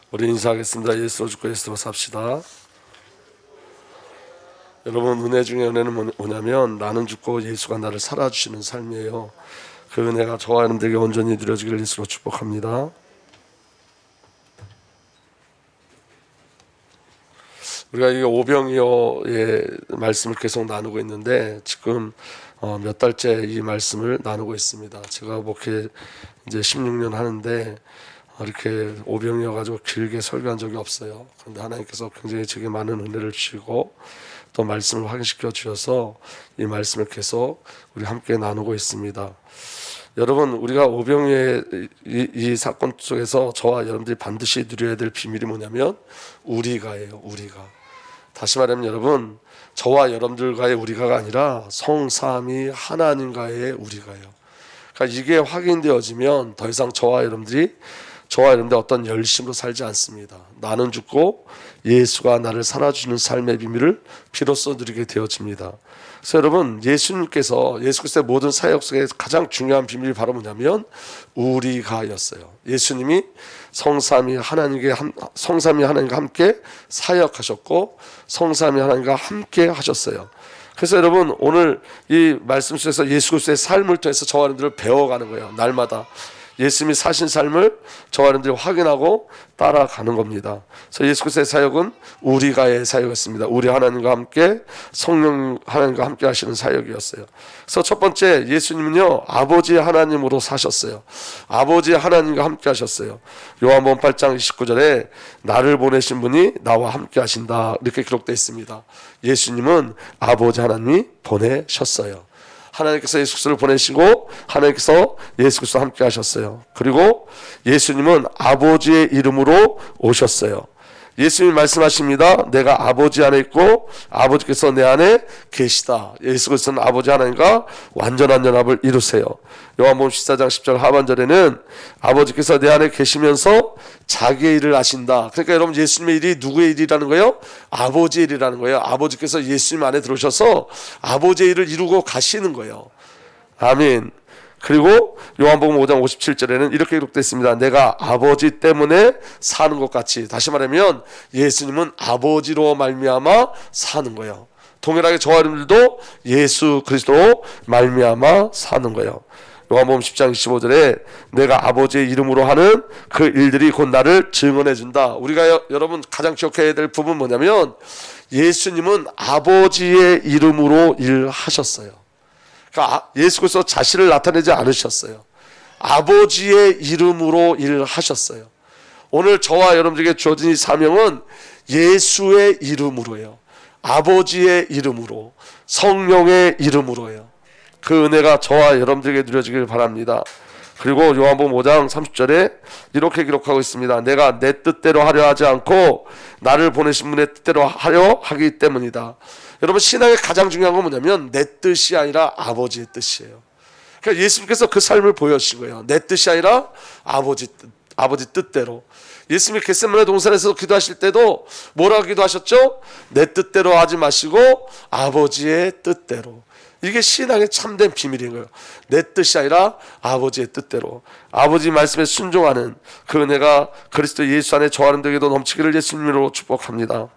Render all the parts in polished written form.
우리 인사하겠습니다. 예수로 죽고 예수로 삽시다. 여러분, 은혜 중에 은혜는 뭐냐면 나는 죽고 예수가 나를 살아주시는 삶이에요. 그 은혜가 저와 여러분들에게 온전히 누려지기를 예수로 축복합니다. 우리가 이 오병이어의 말씀을 계속 나누고 있는데 지금 몇 달째 이 말씀을 나누고 있습니다. 제가 목회 이제 16년 하는데 이렇게 오병이어 가지고 길게 설교한 적이 없어요. 그런데 하나님께서 굉장히 제게 많은 은혜를 주시고 또 말씀을 확인시켜 주셔서 이 말씀을 계속 우리 함께 나누고 있습니다. 여러분, 우리가 오병이어의 이 사건 속에서 저와 여러분들이 반드시 누려야 될 비밀이 뭐냐면 우리가예요. 우리가. 다시 말하면 여러분, 저와 여러분들과의 우리가가 아니라 성삼위 하나님과의 우리가요. 그러니까 이게 확인되어지면 더 이상 저와 여러분들 어떤 열심으로 살지 않습니다. 나는 죽고 예수가 나를 살아주는 삶의 비밀을 비로소 누리게 되어집니다. 그래서 여러분, 예수 그리스도의 모든 사역 속에 가장 중요한 비밀이 바로 뭐냐면 우리가였어요. 예수님이 성삼위 하나님과 함께 사역하셨고 성삼위 하나님과 함께 하셨어요. 그래서 여러분, 오늘 이 말씀 속에서 예수 그리스도의 삶을 통해서 저와 여러분들을 배워가는 거예요. 날마다 예수님이 사신 삶을 저와 여러분들이 확인하고 따라가는 겁니다. 그래서 예수 그리스도의 사역은 우리가의 사역이었습니다. 우리 하나님과 함께 성령 하나님과 함께 하시는 사역이었어요. 그래서 첫 번째, 예수님은요 아버지 하나님으로 사셨어요. 아버지 하나님과 함께 하셨어요. 요한복음 8장 29절에 나를 보내신 분이 나와 함께 하신다 이렇게 기록되어 있습니다. 예수님은 아버지 하나님이 보내셨어요. 하나님께서 예수 그리스도를 보내시고 하나님께서 예수 그리스도와 함께 하셨어요. 그리고 예수님은 아버지의 이름으로 오셨어요. 예수님이 말씀하십니다. 내가 아버지 안에 있고 아버지께서 내 안에 계시다. 예수 그리스도는 아버지 하나님과 완전한 연합을 이루세요. 요한복음 14장 10절 하반절에는 아버지께서 내 안에 계시면서 자기의 일을 하신다. 그러니까 여러분, 예수님의 일이 누구의 일이라는 거예요? 아버지의 일이라는 거예요. 아버지께서 예수님 안에 들어오셔서 아버지의 일을 이루고 가시는 거예요. 아멘. 그리고 요한복음 5장 57절에는 이렇게 기록되어 있습니다. 내가 아버지 때문에 사는 것 같이. 다시 말하면 예수님은 아버지로 말미암아 사는 거예요. 동일하게 저와 여러분들도 예수 그리스도로 말미암아 사는 거예요. 요한복음 10장 25절에 내가 아버지의 이름으로 하는 그 일들이 곧 나를 증언해 준다. 우리가 여러분 가장 기억해야 될 부분은 뭐냐면 예수님은 아버지의 이름으로 일하셨어요. 그러니까 예수 그리스도 자신을 나타내지 않으셨어요. 아버지의 이름으로 일하셨어요. 오늘 저와 여러분들에게 주어진 이 사명은 예수의 이름으로예요. 아버지의 이름으로, 성령의 이름으로예요. 그 은혜가 저와 여러분들에게 누려지길 바랍니다. 그리고 요한복음 5장 30절에 이렇게 기록하고 있습니다. 내가 내 뜻대로 하려 하지 않고 나를 보내신 분의 뜻대로 하려 하기 때문이다. 여러분, 신앙의 가장 중요한 건 뭐냐면 내 뜻이 아니라 아버지의 뜻이에요. 그러니까 예수님께서 그 삶을 보여주신 거예요. 내 뜻이 아니라 아버지 뜻대로. 예수님이 겟세마네 동산에서 기도하실 때도 뭐라고 기도하셨죠? 내 뜻대로 하지 마시고 아버지의 뜻대로. 이게 신앙의 참된 비밀인 거예요. 내 뜻이 아니라 아버지의 뜻대로. 아버지 말씀에 순종하는 그 은혜가 그리스도 예수 안에 저와 여러분들에게도 넘치기를 예수님으로 축복합니다.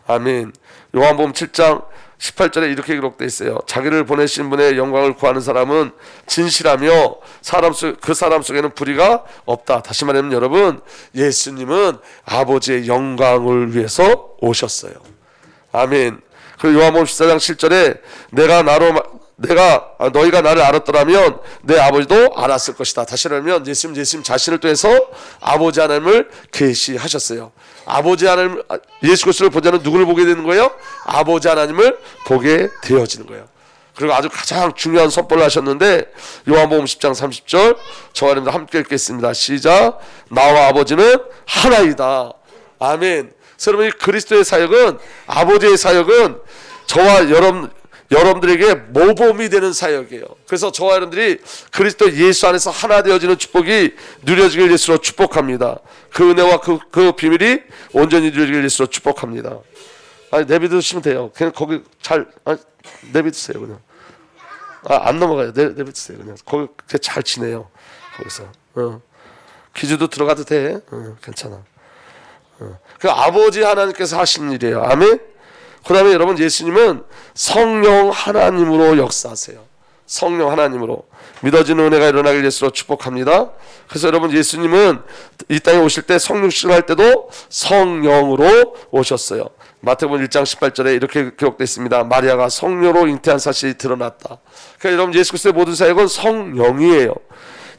아멘. 요한복음 7장 18절에 이렇게 기록되어 있어요. 자기를 보내신 분의 영광을 구하는 사람은 진실하며 그 사람 속에는 불의가 없다. 다시 말하면 여러분, 예수님은 아버지의 영광을 위해서 오셨어요. 아멘. 그리고 요한복음 14장 7절에 너희가 나를 알았더라면 내 아버지도 알았을 것이다. 다시 말하면 예수님 자신을 통해서 아버지 하나님을 계시하셨어요. 아버지 하나님, 예수 그리스도를 보자는 누구를 보게 되는 거예요? 아버지 하나님을 보게 되어지는 거예요. 그리고 아주 가장 중요한 선포를 하셨는데 요한복음 10장 30절 저와 여러분들 함께 읽겠습니다. 시작. 나와 아버지는 하나이다. 아멘. 여러분, 그리스도의 사역은, 아버지의 사역은 저와 여러분들에게 모범이 되는 사역이에요. 그래서 저와 여러분들이 그리스도 예수 안에서 하나 되어지는 축복이 누려지길 예수로 축복합니다. 그 은혜와 그 비밀이 온전히 누려지길 예수로 축복합니다. 내비두시면 돼요. 그냥 거기 내비두세요. 그냥 안 넘어가요. 내비두세요. 그냥 거기 잘 지내요. 거기서 기주도 들어가도 돼. 괜찮아. 그 아버지 하나님께서 하신 일이에요. 아멘. 그 다음에 여러분, 예수님은 성령 하나님으로 역사하세요. 성령 하나님으로. 믿어지는 은혜가 일어나길 예수로 축복합니다. 그래서 여러분, 예수님은 이 땅에 오실 때 성육신을 할 때도 성령으로 오셨어요. 마태복음 1장 18절에 이렇게 기록되어 있습니다. 마리아가 성령으로 잉태한 사실이 드러났다. 그러니까 여러분, 예수 그리스도의 모든 사역은 성령이에요.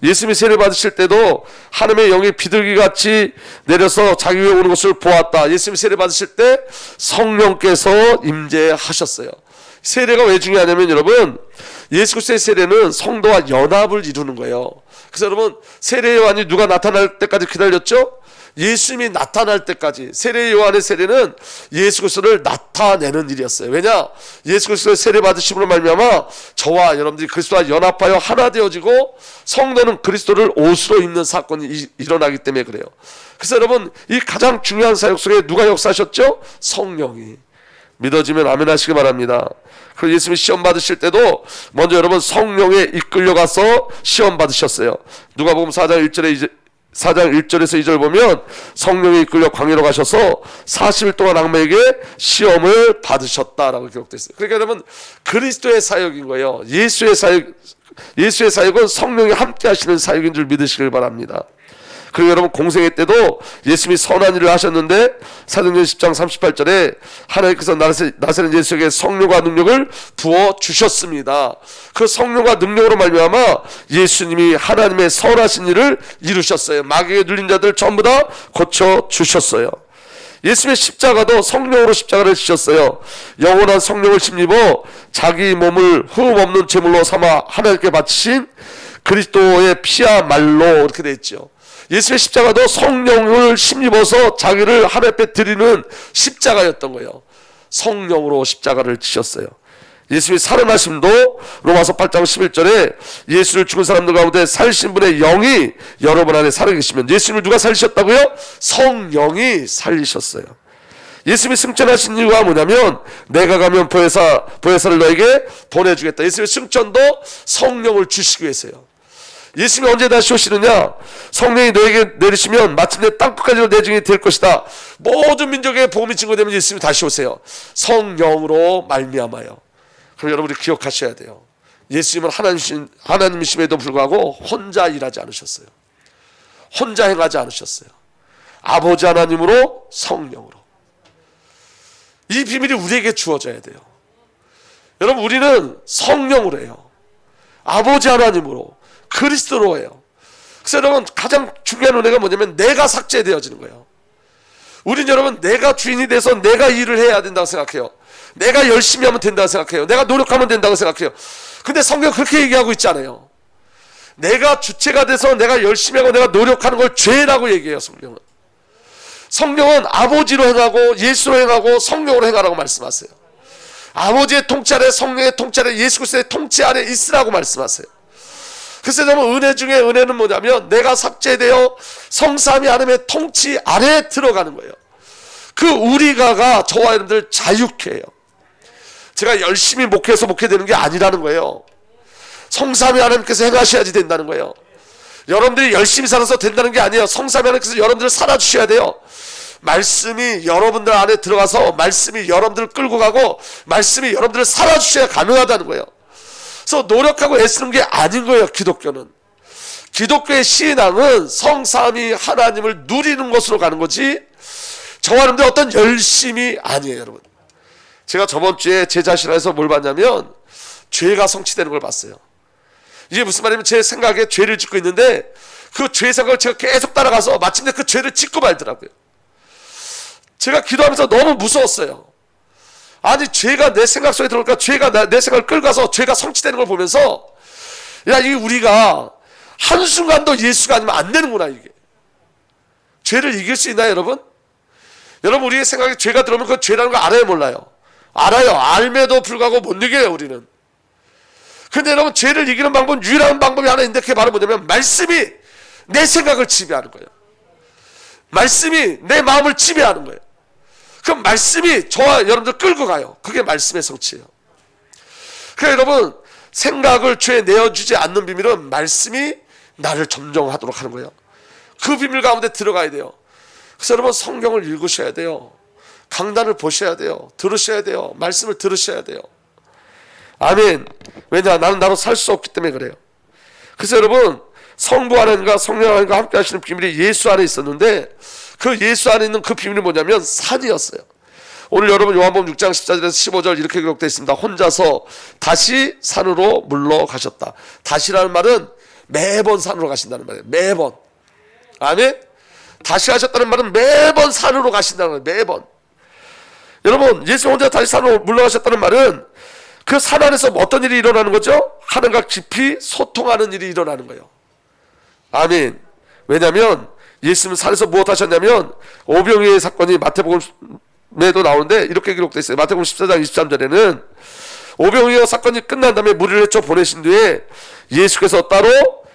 예수님이 세례 받으실 때도 하나님의 영이 비둘기같이 내려서 자기 위에 오는 것을 보았다. 예수님이 세례 받으실 때 성령께서 임재하셨어요. 세례가 왜 중요하냐면 여러분, 예수 그리스도의 세례는 성도와 연합을 이루는 거예요. 그래서 여러분, 세례 요한이 누가 나타날 때까지 기다렸죠? 예수님이 나타날 때까지. 세례 요한의 세례는 예수 그리스도를 나타내는 일이었어요. 왜냐? 예수 그리스도의 세례 받으심으로 말미암아 저와 여러분들이 그리스도와 연합하여 하나 되어지고 성도는 그리스도를 옷으로 입는 사건이 일어나기 때문에 그래요. 그래서 여러분, 이 가장 중요한 사역 속에 누가 역사하셨죠? 성령이. 믿어지면 아멘 하시기 바랍니다. 그리고 예수님이 시험 받으실 때도 먼저 여러분 성령에 이끌려가서 시험 받으셨어요. 누가복음 4장 1절에서 2절 보면 성령에 이끌려 광야로 가셔서 40일 동안 악마에게 시험을 받으셨다라고 기록되어 있어요. 그러니까 여러분, 그리스도의 사역인 거예요. 예수의 사역은 성령이 함께 하시는 사역인 줄 믿으시길 바랍니다. 그리고 여러분, 공생애 때도 예수님이 선한 일을 하셨는데 사도행전 10장 38절에 하나님께서 나사렛 예수에게 성령과 능력을 부어 주셨습니다. 그 성령과 능력으로 말미암아 예수님이 하나님의 선하신 일을 이루셨어요. 마귀에 눌린 자들 전부 다 고쳐 주셨어요. 예수님의 십자가도 성령으로 십자가를 지셨어요. 영원한 성령을 힘입어 자기 몸을 흠 없는 제물로 삼아 하나님께 바치신 그리스도의 피와 말로 이렇게 되어 있죠. 예수의 십자가도 성령을 힘입어서 자기를 하나님 앞에 드리는 십자가였던 거예요. 성령으로 십자가를 지셨어요. 예수의 살아나심도 로마서 8장 11절에 예수를 죽은 사람들 가운데 살리신 분의 영이 여러분 안에 살아계시면, 예수님을 누가 살리셨다고요? 성령이 살리셨어요. 예수님이 승천하신 이유가 뭐냐면 내가 가면 보혜사를 너에게 보내주겠다. 예수님의 승천도 성령을 주시기 위해서요. 예수님이 언제 다시 오시느냐? 성령이 너에게 내리시면 마침내 땅끝까지로 내 증인이 될 것이다. 모든 민족에게 복음이 증거되면 예수님이 다시 오세요. 성령으로 말미암아요. 그럼 여러분이 기억하셔야 돼요. 예수님은 하나님이심에도 불구하고 혼자 일하지 않으셨어요. 혼자 행하지 않으셨어요. 아버지 하나님으로 성령으로. 이 비밀이 우리에게 주어져야 돼요. 여러분, 우리는 성령으로 해요. 아버지 하나님으로, 그리스도로 해요. 그래서 여러분, 가장 중요한 은혜가 뭐냐면 내가 삭제되어지는 거예요. 우린 여러분, 내가 주인이 돼서 내가 일을 해야 된다고 생각해요. 내가 열심히 하면 된다고 생각해요. 내가 노력하면 된다고 생각해요. 근데 성경은 그렇게 얘기하고 있지 않아요. 내가 주체가 돼서 내가 열심히 하고 내가 노력하는 걸 죄라고 얘기해요. 성경은 아버지로 행하고 예수로 행하고 성령으로 행하라고 말씀하세요. 아버지의 통치 아래, 성령의 통치 아래, 예수 그리스도의 통치 아래 있으라고 말씀하세요. 그래서 여러분, 은혜 중에 은혜는 뭐냐면 내가 삭제되어 성삼위 하나님의 통치 아래에 들어가는 거예요. 그 우리가가 저와 여러분들 자유케 해요. 제가 열심히 목회해서 목회되는 게 아니라는 거예요. 성삼위 하나님께서 행하셔야지 된다는 거예요. 여러분들이 열심히 살아서 된다는 게 아니에요. 성삼위 하나님께서 여러분들을 살아주셔야 돼요. 말씀이 여러분들 안에 들어가서 말씀이 여러분들을 끌고 가고 말씀이 여러분들을 살아주셔야 가능하다는 거예요. 그래서 노력하고 애쓰는 게 아닌 거예요. 기독교는. 기독교의 신앙은 성삼위 하나님을 누리는 것으로 가는 거지 저와 여러분들 어떤 열심이 아니에요. 여러분, 제가 저번 주에 제 자신에서 뭘 봤냐면 죄가 성취되는 걸 봤어요. 이게 무슨 말이냐면 제 생각에 죄를 짓고 있는데 그 죄 생각을 제가 계속 따라가서 마침내 그 죄를 짓고 말더라고요. 제가 기도하면서 너무 무서웠어요. 아니, 죄가 내 생각 속에 들어오니까 죄가 내 생각을 끌고 가서 죄가 성취되는 걸 보면서 야, 이게 우리가 한순간도 예수가 아니면 안 되는구나. 이게 죄를 이길 수 있나요? 여러분, 우리의 생각에 죄가 들어오면 그 죄라는 걸 알아요, 몰라요? 알아요. 알매도 불구하고 못 이겨요, 우리는. 근데 여러분, 죄를 이기는 방법은 유일한 방법이 하나 있는데 그게 바로 뭐냐면 말씀이 내 생각을 지배하는 거예요. 말씀이 내 마음을 지배하는 거예요. 그럼 말씀이 저와 여러분들 끌고 가요. 그게 말씀의 성취예요. 그러니까 여러분, 생각을 죄에 내어주지 않는 비밀은 말씀이 나를 점령하도록 하는 거예요. 그 비밀 가운데 들어가야 돼요. 그래서 여러분 성경을 읽으셔야 돼요. 강단을 보셔야 돼요. 들으셔야 돼요. 말씀을 들으셔야 돼요. 아멘. 왜냐? 나는 나로 살 수 없기 때문에 그래요. 그래서 여러분 성부 하나님과 성령 하나님과 함께 하시는 비밀이 예수 안에 있었는데 그 예수 안에 있는 그 비밀이 뭐냐면 산이었어요. 오늘 여러분 요한복음 6장 14절에서 15절 이렇게 기록되어 있습니다. 혼자서 다시 산으로 물러가셨다. 다시라는 말은 매번 산으로 가신다는 말이에요. 매번. 아멘. 다시 하셨다는 말은 매번 산으로 가신다는 거예요. 매번. 여러분 예수 혼자 다시 산으로 물러가셨다는 말은 그 산 안에서 어떤 일이 일어나는 거죠? 하나님과 깊이 소통하는 일이 일어나는 거예요. 아멘. 왜냐하면 예수님은 산에서 무엇 하셨냐면 오병이어의 사건이 마태복음에도 나오는데 이렇게 기록되어 있어요. 마태복음 14장 23절에는 오병이어 사건이 끝난 다음에 무리를 헤쳐 보내신 뒤에 예수께서 따로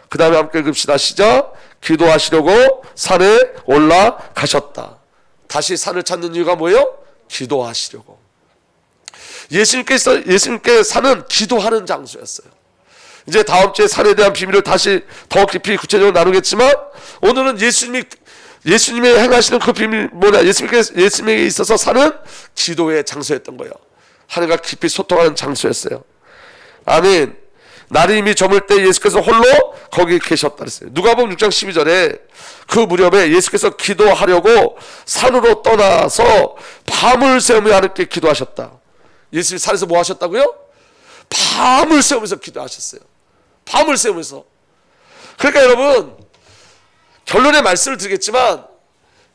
그 다음에 함께 읽읍시다. 시작. 기도하시려고 산에 올라가셨다. 다시 산을 찾는 이유가 뭐예요? 기도하시려고. 예수님께 산은 기도하는 장소였어요. 이제 다음 주에 산에 대한 비밀을 다시 더 깊이 구체적으로 나누겠지만 오늘은 예수님이 행하시는 그 비밀 뭐냐? 예수님에게 있어서 산은 기도의 장소였던 거예요. 하나님과 깊이 소통하는 장소였어요. 아멘. 날이 이미 저물 때 예수께서 홀로 거기 계셨다 그랬어요. 누가복음 6장 12절에 그 무렵에 예수께서 기도하려고 산으로 떠나서 밤을 새우며 하나님께 기도하셨다. 예수님이 산에서 뭐 하셨다고요? 밤을 새우면서 기도하셨어요. 밤을 새우면서. 그러니까 여러분 결론의 말씀을 드리겠지만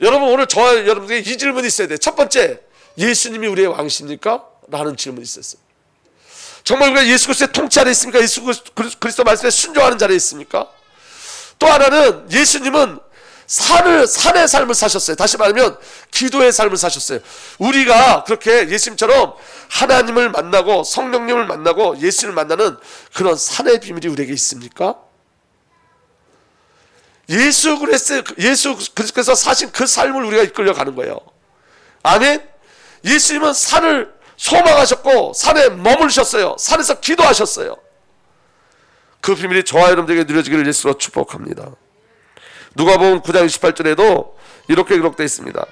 여러분 오늘 저와 여러분에게 이 질문이 있어야 돼요. 첫 번째, 예수님이 우리의 왕이십니까? 라는 질문이 있었어요. 정말 우리가 예수 그리스도의 통치 아래 있습니까? 예수 그리스도 말씀에 순종하는 자리에 있습니까? 또 하나는 예수님은 산의 삶을 사셨어요. 다시 말하면 기도의 삶을 사셨어요. 우리가 그렇게 예수님처럼 하나님을 만나고 성령님을 만나고 예수를 만나는 그런 산의 비밀이 우리에게 있습니까? 예수 그리스도께서 사신 그 삶을 우리가 이끌려가는 거예요. 아멘. 예수님은 산을 소망하셨고 산에 머무르셨어요. 산에서 기도하셨어요. 그 비밀이 저와 여러분들에게 누려지기를 예수로 축복합니다. 누가복음 9장 28절에도 이렇게 기록되어 있습니다.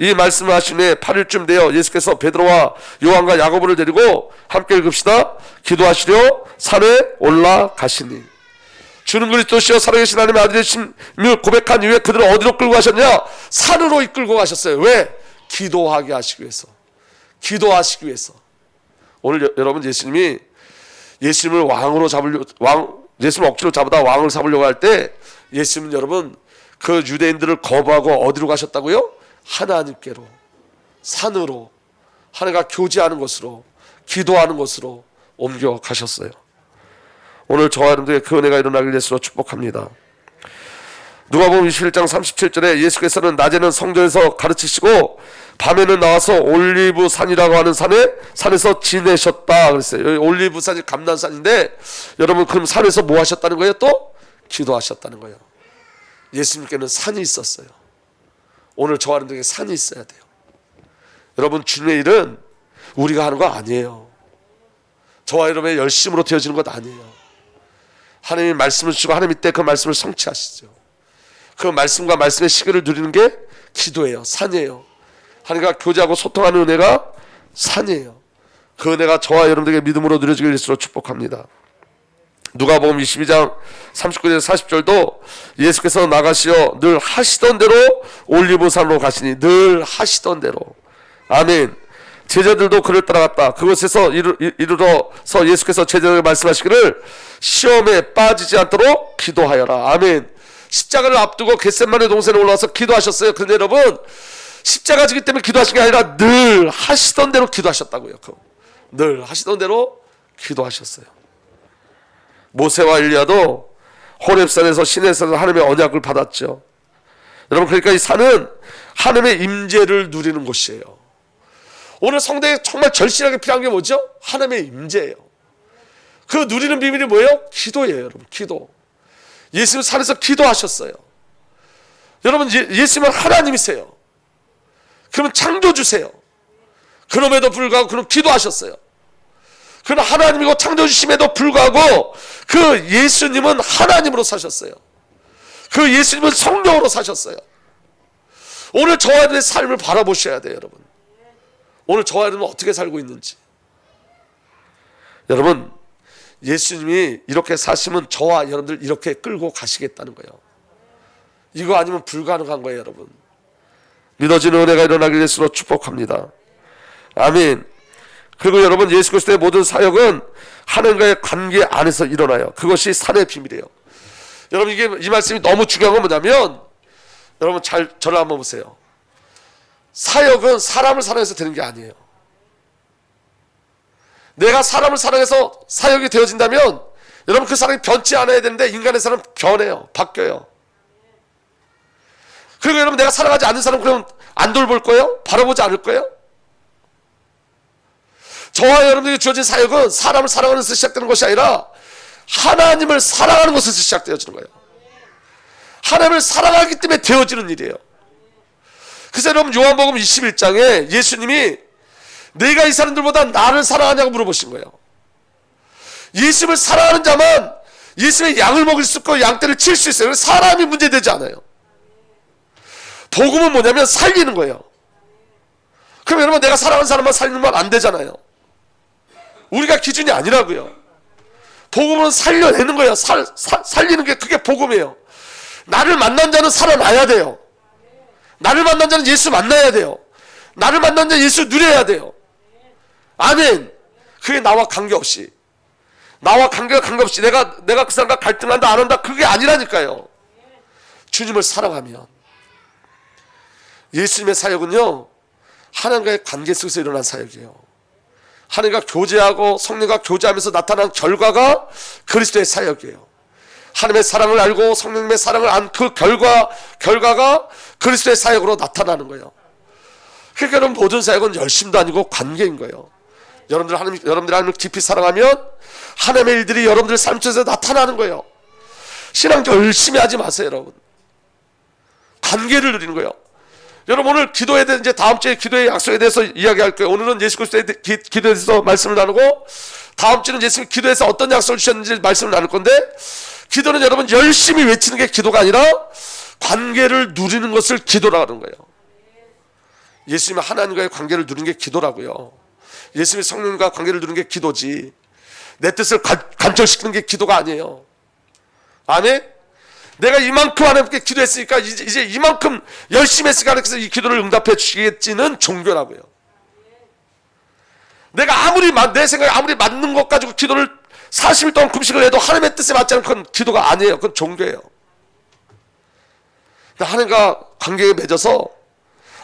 이 말씀을 하신 후에 8일쯤 되어 예수께서 베드로와 요한과 야고보를 데리고 함께 읽읍시다. 기도하시려 산에 올라가시니. 주는 그리스도시여 살아계신 하나님의 아들이심을 고백한 이후에 그들을 어디로 끌고 가셨냐? 산으로 이끌고 가셨어요. 왜? 기도하게 하시기 위해서. 기도하시기 위해서. 오늘 여러분 예수님을 예수님을 억지로 잡아다 왕을 삼으려고 할 때 예수님은 여러분 그 유대인들을 거부하고 어디로 가셨다고요? 하나님께로, 산으로, 하나님과 교제하는 곳으로, 기도하는 곳으로 옮겨가셨어요. 오늘 저와 여러분들의 그 은혜가 일어나길 예수로 축복합니다. 누가복음 21장 37절에 예수께서는 낮에는 성전에서 가르치시고 밤에는 나와서 올리브산이라고 하는 산에서 지내셨다 그랬어요. 여기 올리브산이 감난산인데 여러분 그럼 산에서 뭐 하셨다는 거예요? 또 기도하셨다는 거예요. 예수님께는 산이 있었어요. 오늘 저와 여러분들에게 산이 있어야 돼요. 여러분 주님의 일은 우리가 하는 거 아니에요. 저와 여러분의 열심으로 되어지는 것 아니에요. 하나님이 말씀을 주시고 하나님 때 그 말씀을 성취하시죠. 그 말씀과 말씀의 시기를 누리는 게 기도예요. 산이에요. 하나님과 교제하고 소통하는 은혜가 산이에요. 그 은혜가 저와 여러분들에게 믿음으로 누려지길 예수로 축복합니다. 누가복음 22장 39절에서 40절도 예수께서 나가시어 늘 하시던 대로 올리브산으로 가시니. 늘 하시던 대로. 아멘. 제자들도 그를 따라갔다. 그곳에서 이르러서 예수께서 제자들에게 말씀하시기를 시험에 빠지지 않도록 기도하여라. 아멘. 십자가를 앞두고 겟세마네 동산에 올라와서 기도하셨어요. 그런데 여러분 십자가 지기 때문에 기도하신 게 아니라 늘 하시던 대로 기도하셨다고요. 늘 하시던 대로 기도하셨어요. 모세와 엘리야도 호렙산에서 시내산에서 하나님의 언약을 받았죠. 여러분 그러니까 이 산은 하나님의 임재를 누리는 곳이에요. 오늘 성대에 정말 절실하게 필요한 게 뭐죠? 하나님의 임재예요. 그 누리는 비밀이 뭐예요? 기도예요. 여러분 기도. 예수님 산에서 기도하셨어요. 여러분 예수님은 하나님이세요. 그러면 창조주세요. 그럼에도 불구하고 그럼 기도하셨어요. 그러나 하나님이고 창조주심에도 불구하고 그 예수님은 하나님으로 사셨어요. 그 예수님은 성령으로 사셨어요. 오늘 저와 여러분의 삶을 바라보셔야 돼요. 여러분, 오늘 저와 여러분은 어떻게 살고 있는지. 여러분, 예수님이 이렇게 사시면 저와 여러분들 이렇게 끌고 가시겠다는 거예요. 이거 아니면 불가능한 거예요. 여러분, 믿어지는 은혜가 일어나길 예수로 축복합니다. 아멘. 그리고 여러분, 예수 그리스도의 모든 사역은 하나님과의 관계 안에서 일어나요. 그것이 산의 비밀이에요. 여러분, 이게 이 말씀이 너무 중요한 건 뭐냐면, 여러분 저를 한번 보세요. 사역은 사람을 사랑해서 되는 게 아니에요. 내가 사람을 사랑해서 사역이 되어진다면 여러분 그 사람이 변치 않아야 되는데 인간의 사람은 변해요. 바뀌어요. 그리고 여러분 내가 사랑하지 않는 사람 그러면 안 돌볼 거예요? 바라보지 않을 거예요? 저와 여러분들이 주어진 사역은 사람을 사랑하는 것에서 시작되는 것이 아니라 하나님을 사랑하는 것에서 시작되어지는 거예요. 하나님을 사랑하기 때문에 되어지는 일이에요. 그래서 여러분 요한복음 21장에 예수님이 내가 이 사람들보다 나를 사랑하냐고 물어보신 거예요. 예수님을 사랑하는 자만 예수님의 양을 먹일 수 있고 양떼를 칠 수 있어요. 사람이 문제되지 않아요. 복음은 뭐냐면 살리는 거예요. 그럼 여러분 내가 사랑하는 사람만 살리는 건 안 되잖아요. 우리가 기준이 아니라고요. 복음은 살려내는 거예요. 살리는 게 그게 복음이에요. 나를 만난 자는 살아나야 돼요. 나를 만난 자는 예수 만나야 돼요. 나를 만난 자는 예수 누려야 돼요. 아멘. 그게 나와 관계없이, 나와 관계없이 내가 그 사람과 갈등한다 안 한다 그게 아니라니까요. 주님을 사랑하면. 예수님의 사역은요 하나님과의 관계 속에서 일어난 사역이에요. 하나님과 교제하고 성령과 교제하면서 나타난 결과가 그리스도의 사역이에요. 하나님의 사랑을 알고 성령님의 사랑을 안 그 결과가 그리스도의 사역으로 나타나는 거예요. 그러니까 여러분 모든 사역은 열심도 아니고 관계인 거예요. 여러분들 하나님을 깊이 사랑하면 하나님의 일들이 여러분들 삶 속에서 나타나는 거예요. 신앙 열심히 하지 마세요. 여러분 관계를 누리는 거예요. 여러분 오늘 기도에 대해서 이제 다음 주에 기도의 약속에 대해서 이야기할 거예요. 오늘은 예수 그리스도의 기도에 대해서 말씀을 나누고 다음 주는 예수님 기도에서 어떤 약속을 주셨는지 말씀을 나눌 건데, 기도는 여러분 열심히 외치는 게 기도가 아니라 관계를 누리는 것을 기도라고 하는 거예요. 예수님이 하나님과의 관계를 누리는 게 기도라고요. 예수님이 성령과 관계를 누리는 게 기도지 내 뜻을 관철시키는 게 기도가 아니에요. 아멘? 내가 이만큼 하나님께 기도했으니까 이제 이만큼 열심히 했으니까 하나님께서 이 기도를 응답해 주시겠지는 종교라고요. 내가 아무리 내 생각에 아무리 맞는 것 가지고 기도를 40일 동안 금식을 해도 하나님의 뜻에 맞지 않은 건 기도가 아니에요. 그건 종교예요. 하나님과 관계에 맺어서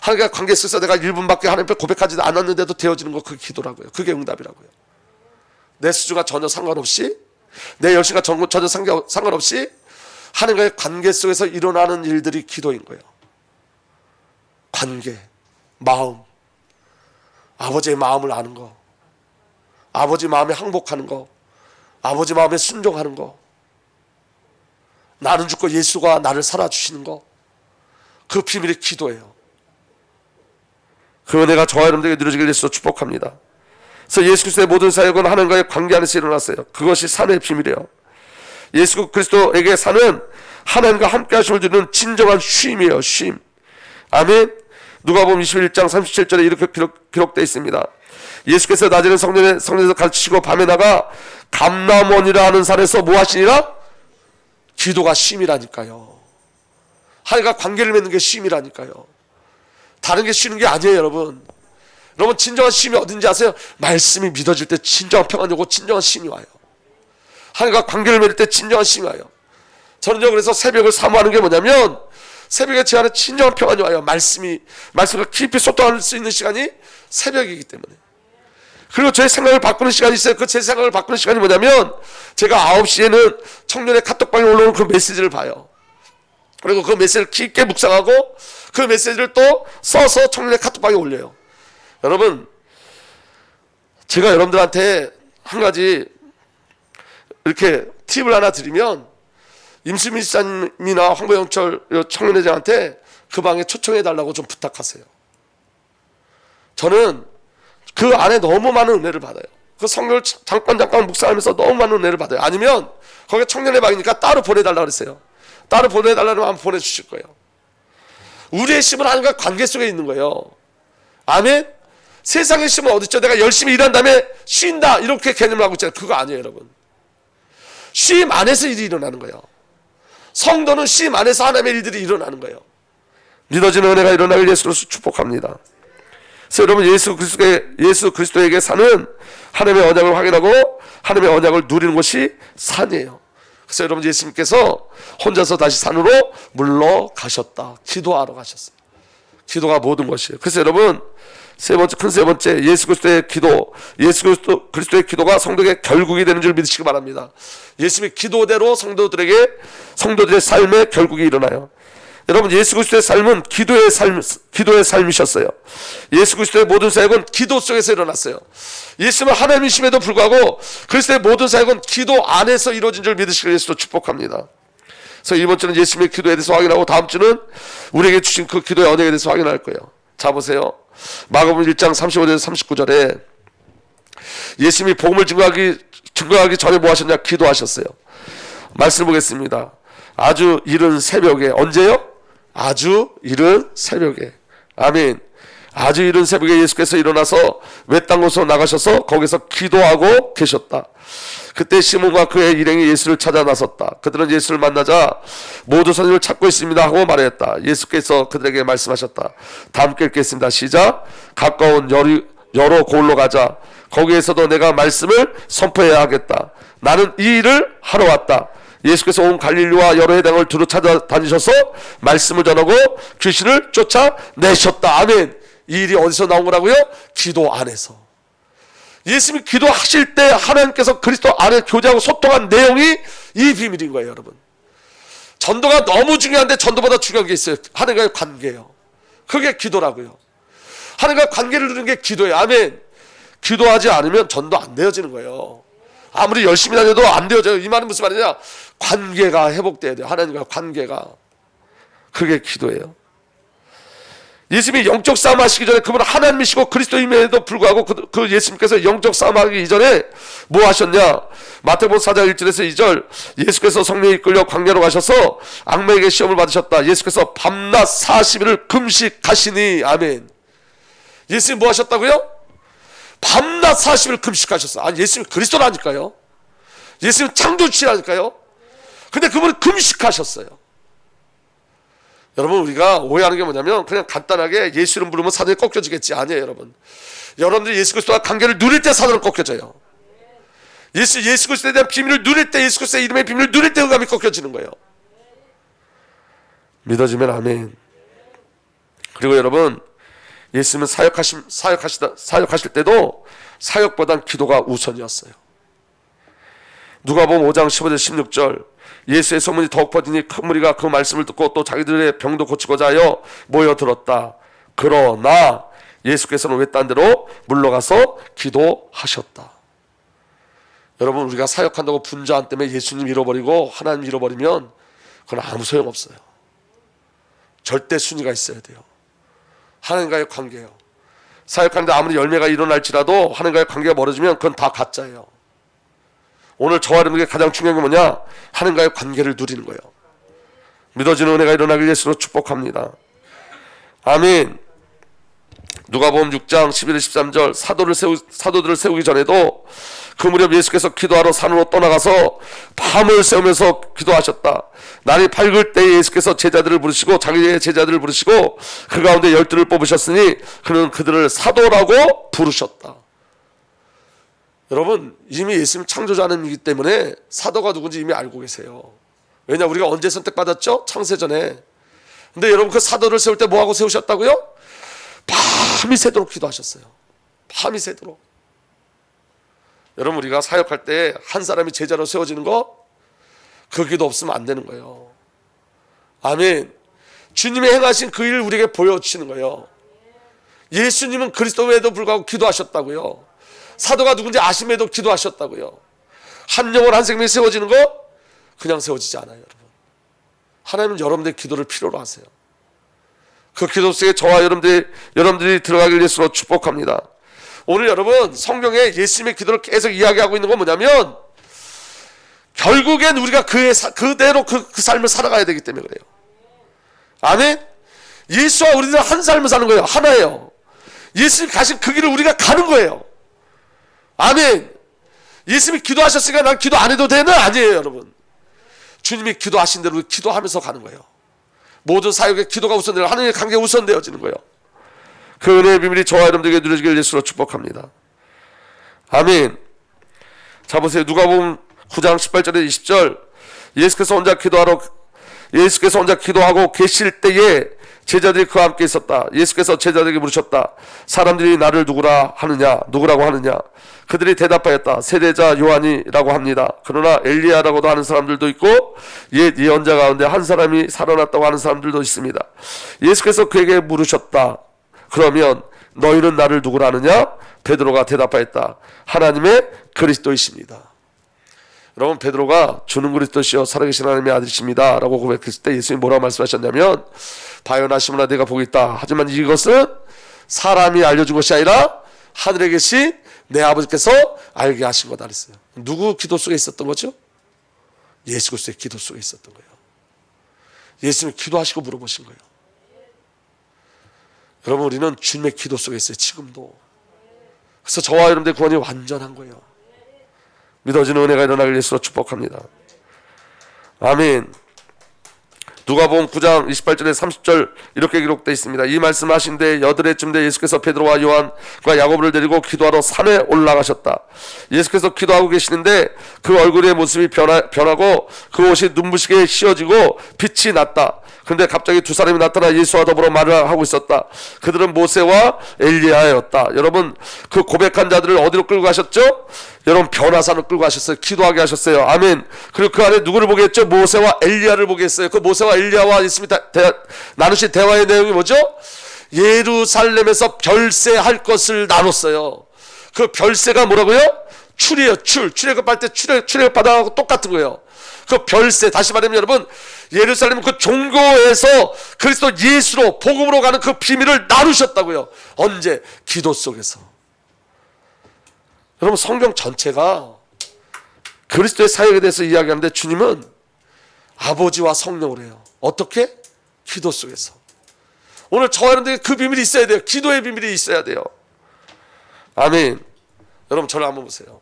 하나님과 관계 속에서 내가 1분밖에 하나님 앞에 고백하지 않았는데도 되어지는 거 그게 기도라고요. 그게 응답이라고요. 내 수주가 전혀 상관없이 내 열심과 전혀 상관없이 하나님과의 관계 속에서 일어나는 일들이 기도인 거예요. 관계, 마음, 아버지의 마음을 아는 거, 아버지 마음에 항복하는 거, 아버지 마음에 순종하는 거, 나는 죽고 예수가 나를 살아주시는 거, 그 비밀이 기도예요. 그 은혜가 저와 여러분들에게 누려지길 위해서 축복합니다. 그래서 예수 그리스도의 모든 사역은 하나님과의 관계 안에서 일어났어요. 그것이 산의 비밀이에요. 예수 그리스도에게 사는 하나님과 함께 하심을 주는 진정한 쉼이에요. 쉼. 아멘. 누가복음 21장 37절에 이렇게 기록되어 있습니다. 예수께서 낮에는 성전에서 가르치시고 밤에 나가 감람원이라 하는 산에서 뭐 하시니라? 기도가 쉼이라니까요. 하나님과 관계를 맺는 게 쉼이라니까요. 다른 게 쉬는 게 아니에요. 여러분 진정한 쉼이 어딘지 아세요? 말씀이 믿어질 때 진정한 평안이 오고 진정한 쉼이 와요. 하나님과 관계를 맺을 때 진정한 쉼이 와요. 저는요 그래서 새벽을 사모하는 게 뭐냐면 새벽에 제 안에 진정한 평안이 와요. 말씀을 깊이 쏟아낼 수 있는 시간이 새벽이기 때문에. 그리고 제 생각을 바꾸는 시간이 있어요. 그 제 생각을 바꾸는 시간이 뭐냐면 제가 9시에는 청년의 카톡방에 올라오는 그 메시지를 봐요. 그리고 그 메시지를 깊게 묵상하고 그 메시지를 또 써서 청년의 카톡방에 올려요. 여러분 제가 여러분들한테 한 가지 이렇게 팁을 하나 드리면, 임수민 지사님이나 황보영철 청년회장한테 그 방에 초청해달라고 좀 부탁하세요. 저는 그 안에 너무 많은 은혜를 받아요. 그 성경을 잠깐 묵상하면서 너무 많은 은혜를 받아요. 아니면 거기 청년회 방이니까 따로 보내달라고 그랬어요. 따로 보내달라고 하면 보내주실 거예요. 우리의 쉼은 하나님과 관계 속에 있는 거예요. 아멘. 세상의 쉼은 어디 있죠? 내가 열심히 일한 다음에 쉰다 이렇게 개념을 하고 있잖아요. 그거 아니에요, 여러분. 쉼 안에서 일이 일어나는 거예요. 성도는 쉼 안에서 하나님의 일들이 일어나는 거예요. 믿어지는 은혜가 일어나길 예수로 축복합니다. 그래서 여러분, 예수 그리스도에게 사는 하나님의 언약을 확인하고 하나님의 언약을 누리는 것이 산이에요. 그래서 여러분, 예수님께서 혼자서 다시 산으로 물러가셨다. 기도하러 가셨어요. 기도가 모든 것이에요. 그래서 여러분, 세 번째 예수 그리스도의 기도, 그리스도의 기도가 성도에게 결국이 되는 줄 믿으시기 바랍니다. 예수님의 기도대로 성도들의 삶에 결국이 일어나요. 여러분, 예수 그리스도의 삶은 기도의 삶이셨어요. 예수 그리스도의 모든 사역은 기도 속에서 일어났어요. 예수님은 하나님이심에도 불구하고 그리스도의 모든 사역은 기도 안에서 이루어진 줄 믿으시길 예수로 축복합니다. 그래서 이번 주는 예수님의 기도에 대해서 확인하고 다음 주는 우리에게 주신 그 기도의 언약에 대해서 확인할 거예요. 자, 보세요. 마가복음 1장 35절에서 39절에 예수님이 복음을 증거하기 전에 뭐 하셨냐? 기도하셨어요. 말씀을 보겠습니다. 아주 이른 새벽에, 언제요? 아주 이른 새벽에. 아멘. 아주 이른 새벽에 예수께서 일어나서 외딴 곳으로 나가셔서 거기서 기도하고 계셨다. 그때 시몬과 그의 일행이 예수를 찾아 나섰다. 그들은 예수를 만나자 모두 선생님을 찾고 있습니다 하고 말했다. 예수께서 그들에게 말씀하셨다. 다 함께 읽겠습니다. 시작. 가까운 여러 고을로 가자. 거기에서도 내가 말씀을 선포해야 하겠다. 나는 이 일을 하러 왔다. 예수께서 온 갈릴리와 여러 해당을 두루 찾아다니셔서 말씀을 전하고 귀신을 쫓아내셨다. 아멘. 이 일이 어디서 나온 거라고요? 기도 안에서. 예수님이 기도하실 때 하나님께서 그리스도 안에 교제하고 소통한 내용이 이 비밀인 거예요, 여러분. 전도가 너무 중요한데 전도보다 중요한 게 있어요. 하나님과의 관계예요. 그게 기도라고요. 하나님과 관계를 누리는 게 기도예요. 아멘. 기도하지 않으면 전도 안 되어지는 거예요. 아무리 열심히 다녀도 안 되어져요. 이 말은 무슨 말이냐? 관계가 회복돼야 돼요. 하나님과 관계가. 그게 기도예요. 예수님이 영적 싸움 하시기 전에 그분은 하나님이시고 그리스도임에도 불구하고 그 예수님께서 영적 싸움 하기 이전에 뭐 하셨냐? 마태복음 4장 1절에서 2절, 예수께서 성령에 이끌려 광야로 가셔서 악마에게 시험을 받으셨다. 예수께서 밤낮 40일을 금식하시니. 아멘. 예수님 뭐 하셨다고요? 밤낮 40일 금식하셨어. 아니, 예수님 그리스도라니까요. 예수님 창조주시라니까요. 근데 그분은 금식하셨어요. 여러분, 우리가 오해하는 게 뭐냐면 그냥 간단하게 예수 이름 부르면 사도에 꺾여지겠지. 아니에요, 여러분. 여러분들이 예수 그리스도와 관계를 누릴 때 사도는 꺾여져요. 예수 그리스도에 대한 비밀을 누릴 때, 예수 그리스도의 이름의 비밀을 누릴 때 응감이 꺾여지는 거예요. 믿어지면 아멘. 그리고 여러분, 예수님은 사역하실 때도 사역보단 기도가 우선이었어요. 누가복음 5장 15절 16절, 예수의 소문이 더욱 퍼지니 큰 무리가 그 말씀을 듣고 또 자기들의 병도 고치고자 하여 모여들었다. 그러나 예수께서는 외딴 데로 물러가서 기도하셨다. 여러분, 우리가 사역한다고 분주함 때문에 예수님 잃어버리고 하나님 잃어버리면 그건 아무 소용없어요. 절대 순위가 있어야 돼요. 하나님과의 관계예요. 사역하는데 아무리 열매가 일어날지라도 하나님과의 관계가 멀어지면 그건 다 가짜예요. 오늘 저와 여러분에게 가장 중요한 게 뭐냐? 하나님과의 관계를 누리는 거예요. 믿어지는 은혜가 일어나길 예수로 축복합니다. 아멘. 누가복음 6장 11절 13절, 사도들을 세우기 전에도 그 무렵 예수께서 기도하러 산으로 떠나가서 밤을 새우면서 기도하셨다. 날이 밝을 때에 예수께서 제자들을 부르시고 자기의 제자들을 부르시고 그 가운데 12를 뽑으셨으니 그는 그들을 사도라고 부르셨다. 여러분, 이미 예수님 창조자이기 때문에 사도가 누군지 이미 알고 계세요. 왜냐, 우리가 언제 선택받았죠? 창세전에. 근데 여러분, 그 사도를 세울 때 뭐하고 세우셨다고요? 밤이 새도록 기도하셨어요. 밤이 새도록. 여러분, 우리가 사역할 때 한 사람이 제자로 세워지는 거, 그 기도 없으면 안 되는 거예요. 아멘. 주님이 행하신 그 일을 우리에게 보여주시는 거예요. 예수님은 그리스도에도 불구하고 기도하셨다고요. 사도가 누군지 아심에도 기도하셨다고요. 한 영혼 한 생명이 세워지는 거 그냥 세워지지 않아요, 여러분. 하나님은 여러분들의 기도를 필요로 하세요. 그 기도 속에 저와 여러분들이 들어가길 예수로 축복합니다. 오늘 여러분, 성경에 예수님의 기도를 계속 이야기하고 있는 건 뭐냐면 결국엔 우리가 그대로 그 삶을 살아가야 되기 때문에 그래요. 아멘. 예수와 우리는 한 삶을 사는 거예요. 하나예요. 예수님 가신 그 길을 우리가 가는 거예요. 아멘. 예수님이 기도하셨으니까 난 기도 안 해도 되는 아니에요, 여러분. 주님이 기도하신 대로 기도하면서 가는 거예요. 모든 사역에 기도가 우선되고 하나님의 관계가 우선되어지는 거예요. 그 은혜의 비밀이 저와 여러분들에게 누려지길 예수로 축복합니다. 아멘. 자, 보세요. 누가복음 9장 18절에 20절. 예수께서 혼자 기도하고 계실 때에 제자들이 그와 함께 있었다. 예수께서 제자들에게 물으셨다. 사람들이 나를 누구라고 하느냐? 그들이 대답하였다. 세례자 요한이라고 합니다. 그러나 엘리야라고도 하는 사람들도 있고 옛 예언자 가운데 한 사람이 살아났다고 하는 사람들도 있습니다. 예수께서 그에게 물으셨다. 그러면 너희는 나를 누구라 하느냐? 베드로가 대답하였다. 하나님의 그리스도이십니다. 여러분, 베드로가 주는 그리스도시여 살아계신 하나님의 아들이십니다 라고 고백했을 때 예수님이 뭐라고 말씀하셨냐면, 바요나 시몬아 내가 보고 있다. 하지만 이것은 사람이 알려준 것이 아니라 하늘에 계신 내 아버지께서 알게 하신 거다 그랬어요. 누구 기도 속에 있었던 거죠? 예수 그리스도의 기도 속에 있었던 거예요. 예수님이 기도하시고 물어보신 거예요. 여러분, 우리는 주님의 기도 속에 있어요. 지금도. 그래서 저와 여러분들의 구원이 완전한 거예요. 믿어지는 은혜가 일어나길 예수로 축복합니다. 아멘. 누가복음 9장 28절에 30절 이렇게 기록되어 있습니다. 이 말씀하신 데 여드레쯤 돼 예수께서 베드로와 요한과 야고보를 데리고 기도하러 산에 올라가셨다. 예수께서 기도하고 계시는데 그 얼굴의 모습이 변하고 그 옷이 눈부시게 씌어지고 빛이 났다. 그런데 갑자기 두 사람이 나타나 예수와 더불어 말을 하고 있었다. 그들은 모세와 엘리야였다. 여러분, 그 고백한 자들을 어디로 끌고 가셨죠? 여러분, 변화산을 끌고 가셨어요. 기도하게 하셨어요. 아멘. 그리고 그 안에 누구를 보게 했죠? 모세와 엘리야를 보게 했어요. 그 모세와 엘리야와 예수님이 나누신 대화의 내용이 뭐죠? 예루살렘에서 별세할 것을 나눴어요. 그 별세가 뭐라고요? 출이에요. 출애굽할 때 출애굽 바다하고 똑같은 거예요. 그 별세, 다시 말하면 여러분, 예루살렘 그 종교에서 그리스도 예수로 복음으로 가는 그 비밀을 나누셨다고요. 언제? 기도 속에서. 여러분, 성경 전체가 그리스도의 사역에 대해서 이야기하는데 주님은 아버지와 성령으로 해요. 어떻게? 기도 속에서. 오늘 저와 여러분들에게 그 비밀이 있어야 돼요. 기도의 비밀이 있어야 돼요. 아멘. 여러분, 저를 한번 보세요.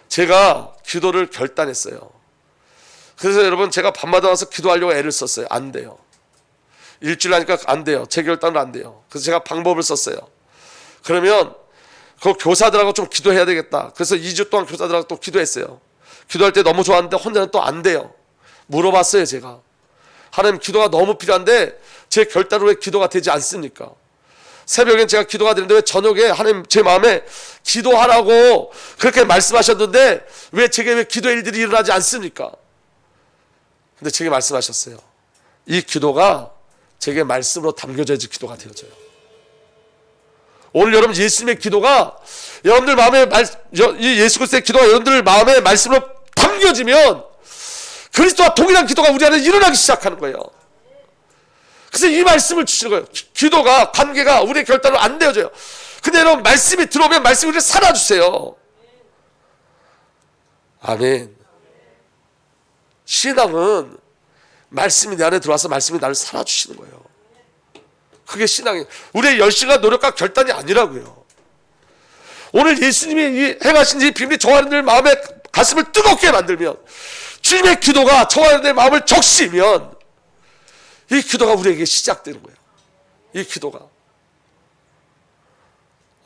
제가 기도를 결단했어요. 그래서 여러분, 제가 밤마다 와서 기도하려고 애를 썼어요. 안 돼요. 일주일 하니까 안 돼요. 제 결단은 안 돼요. 그래서 제가 방법을 썼어요. 그러면 그 교사들하고 좀 기도해야 되겠다. 그래서 2주 동안 교사들하고 또 기도했어요. 기도할 때 너무 좋았는데 혼자는 또 안 돼요. 물어봤어요, 제가. 하나님, 기도가 너무 필요한데 제 결단으로 왜 기도가 되지 않습니까? 새벽엔 제가 기도가 되는데 왜 저녁에 하나님 제 마음에 기도하라고 그렇게 말씀하셨는데 왜 제게 왜 기도의 일들이 일어나지 않습니까? 근데 제게 말씀하셨어요. 이 기도가 제게 말씀으로 담겨져야지 기도가 되어져요. 오늘 여러분, 예수님의 기도가 여러분들 마음에 이 예수 그리스도의 기도가 여러분들 마음에 말씀으로 담겨지면 그리스도와 동일한 기도가 우리 안에 일어나기 시작하는 거예요. 그래서 이 말씀을 주시는 거예요. 기도가, 관계가 우리의 결단으로 안 되어져요. 근데 여러분, 말씀이 들어오면 말씀이 우리를 살아주세요. 아멘. 신앙은 말씀이 내 안에 들어와서 말씀이 나를 살아주시는 거예요. 그게 신앙이에요. 우리의 열심과 노력과 결단이 아니라고요. 오늘 예수님이 행하신 이 비밀이 저와 여러분들 마음에 가슴을 뜨겁게 만들면, 주님의 기도가 저와 여러분들의 마음을 적시면 이 기도가 우리에게 시작되는 거예요. 이 기도가.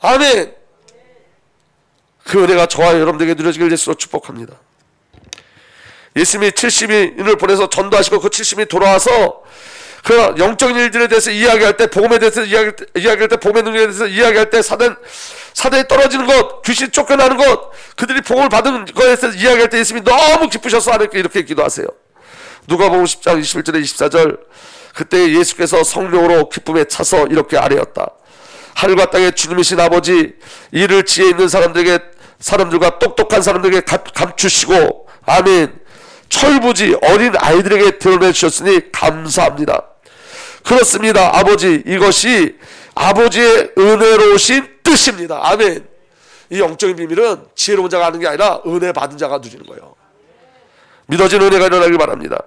아멘. 그 은혜가 저와 여러분들에게 누려지길 예수로 축복합니다. 예수님이 70인을 보내서 전도하시고 그 70인이 돌아와서 그 영적인 일들에 대해서 이야기할 때, 복음에 대해서 이야기할 때, 복음의 능력에 대해서 이야기할 때, 사단이 떨어지는 것, 귀신 쫓겨나는 것, 그들이 복음을 받은 것에 대해서 이야기할 때 예수님이 너무 기쁘셔서 하나님께 이렇게 기도하세요. 누가복음 10장 21절에 24절. 그때 예수께서 성령으로 기쁨에 차서 이렇게 아뢰었다. 하늘과 땅의 주님이신 아버지, 이를 지혜 있는 사람들과 똑똑한 사람들에게 감추시고, 아멘, 철부지 어린 아이들에게 드러내주셨으니 감사합니다. 그렇습니다. 아버지, 이것이 아버지의 은혜로우신 뜻입니다. 아멘. 이 영적인 비밀은 지혜로운 자가 하는 게 아니라 은혜 받은 자가 누리는 거예요. 믿어진 은혜가 일어나길 바랍니다.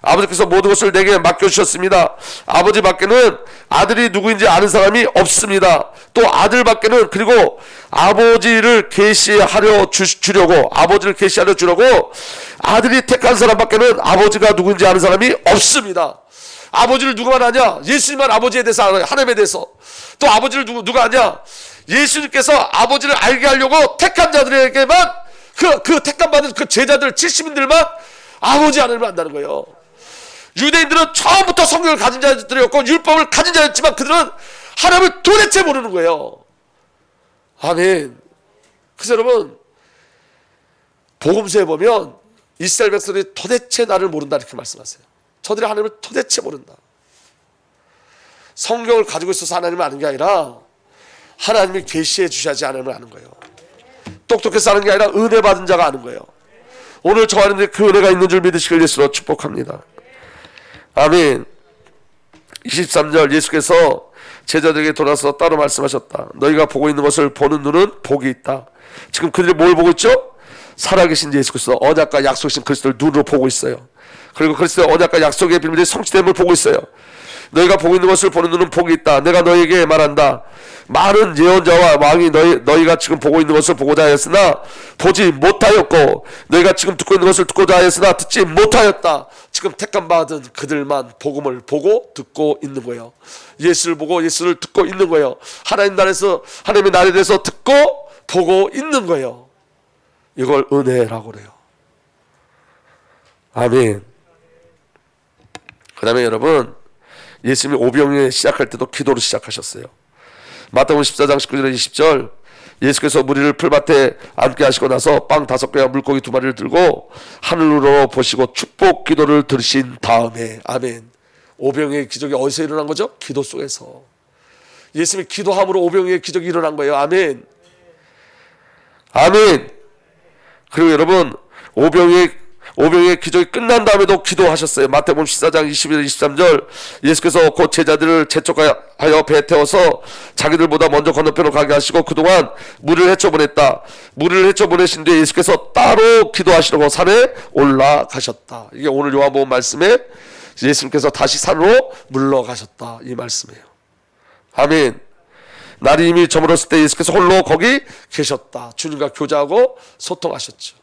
아버지께서 모든 것을 내게 맡겨주셨습니다. 아버지 밖에는 아들이 누구인지 아는 사람이 없습니다. 또 아들 밖에는, 그리고 아버지를 계시하려 주려고, 아버지를 계시하려 주려고 아들이 택한 사람 밖에는 아버지가 누구인지 아는 사람이 없습니다. 아버지를 누가 아냐? 예수님만 아버지에 대해서 알아요. 하나님에 대해서. 또 아버지를 누가 아냐? 예수님께서 아버지를 알게 하려고 택한 자들에게만, 그 택한 받은 그 제자들 70인들만 아버지 하나님을 안다는 거예요. 유대인들은 처음부터 성경을 가진 자들이었고 율법을 가진 자였지만 그들은 하나님을 도대체 모르는 거예요. 아멘. 그래서 여러분, 복음서에 보면 이스라엘 백성들이 도대체 나를 모른다 이렇게 말씀하세요. 저들이 하나님을 도대체 모른다. 성경을 가지고 있어서 하나님을 아는 게 아니라 하나님이 계시해 주셔야지 하나님을 아는 거예요. 똑똑해서 아는 게 아니라 은혜 받은 자가 아는 거예요. 오늘 저 안에 그 은혜가 있는 줄 믿으시길 예수로 축복합니다. 아멘. 23절, 예수께서 제자들에게 돌아서 따로 말씀하셨다. 너희가 보고 있는 것을 보는 눈은 복이 있다. 지금 그들이 뭘 보고 있죠? 살아계신 예수 그리스도, 언약과 약속이신 그리스도를 눈으로 보고 있어요. 그리고 그리스도의 언약과 약속의 비밀이 성취됨을 보고 있어요. 너희가 보고 있는 것을 보는 눈은 복이 있다. 내가 너희에게 말한다. 많은 예언자와 왕이 너희가 지금 보고 있는 것을 보고자 하였으나 보지 못하였고, 너희가 지금 듣고 있는 것을 듣고자 하였으나 듣지 못하였다. 지금 택함 받은 그들만 복음을 보고 듣고 있는 거예요. 예수를 보고 예수를 듣고 있는 거예요. 하나님의 나라에 대해서 듣고 보고 있는 거예요. 이걸 은혜라고 그래요. 아멘. 그 다음에 여러분, 예수님이 오병이어 시작할 때도 기도로 시작하셨어요. 마태복음 14장 19절에 20절, 예수께서 무리를 풀밭에 앉게 하시고 나서 빵 5개와 물고기 2마리를 들고 하늘로 보시고 축복 기도를 들으신 다음에, 아멘. 오병이어의 기적이 어디서 일어난 거죠? 기도 속에서. 예수님이 기도함으로 오병이어의 기적이 일어난 거예요. 아멘. 아멘. 그리고 여러분, 오병이어의 기적이 끝난 다음에도 기도하셨어요. 마태복음 14장 21절 23절, 예수께서 곧 제자들을 재촉하여 배에 태워서 자기들보다 먼저 건너편으로 가게 하시고 그동안 무리를 헤쳐보냈다. 무리를 헤쳐보내신 뒤에 예수께서 따로 기도하시려고 산에 올라가셨다. 이게 오늘 요한복음 말씀에 예수님께서 다시 산으로 물러가셨다, 이 말씀이에요. 아멘. 날이 이미 저물었을 때 예수께서 홀로 거기 계셨다. 주님과 교제하고 소통하셨죠.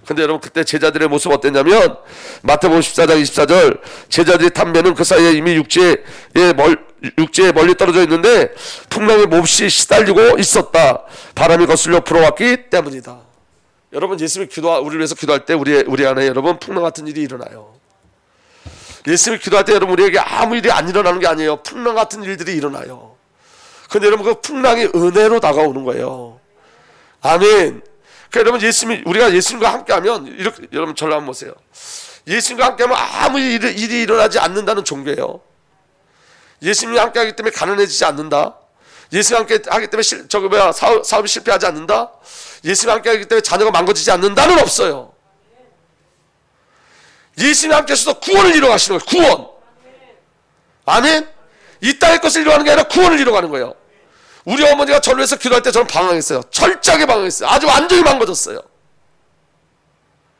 근데 여러분, 그때 제자들의 모습 어땠냐면 마태복음 14장 24절, 제자들이 탄 배는 그 사이에 이미 육지에 멀리 떨어져 있는데 풍랑에 몹시 시달리고 있었다. 바람이 거슬려 불어왔기 때문이다. 여러분, 예수님이 우리를 위해서 기도할 때 우리 안에 여러분 풍랑 같은 일이 일어나요. 예수님이 기도할 때 여러분, 우리에게 아무 일이 안 일어나는 게 아니에요. 풍랑 같은 일들이 일어나요. 근데 여러분, 그 풍랑이 은혜로 다가오는 거예요. 아멘. 그러니까 여러분, 우리가 예수님과 함께하면 이렇게, 여러분 저를 한번 보세요. 예수님과 함께하면 아무 일이 일어나지 않는다는 종교예요. 예수님과 함께하기 때문에 가난해지지 않는다. 예수님과 함께하기 때문에 사업이 실패하지 않는다. 예수님과 함께하기 때문에 자녀가 망가지지 않는다는 없어요. 예수님과 함께해서 구원을 이루어가시는 거예요. 구원. 아멘. 이 땅의 것을 이루어가는 게 아니라 구원을 이루어가는 거예요. 우리 어머니가 저를 위해서 기도할 때 저는 방황했어요. 철저하게 방황했어요. 아주 완전히 망가졌어요.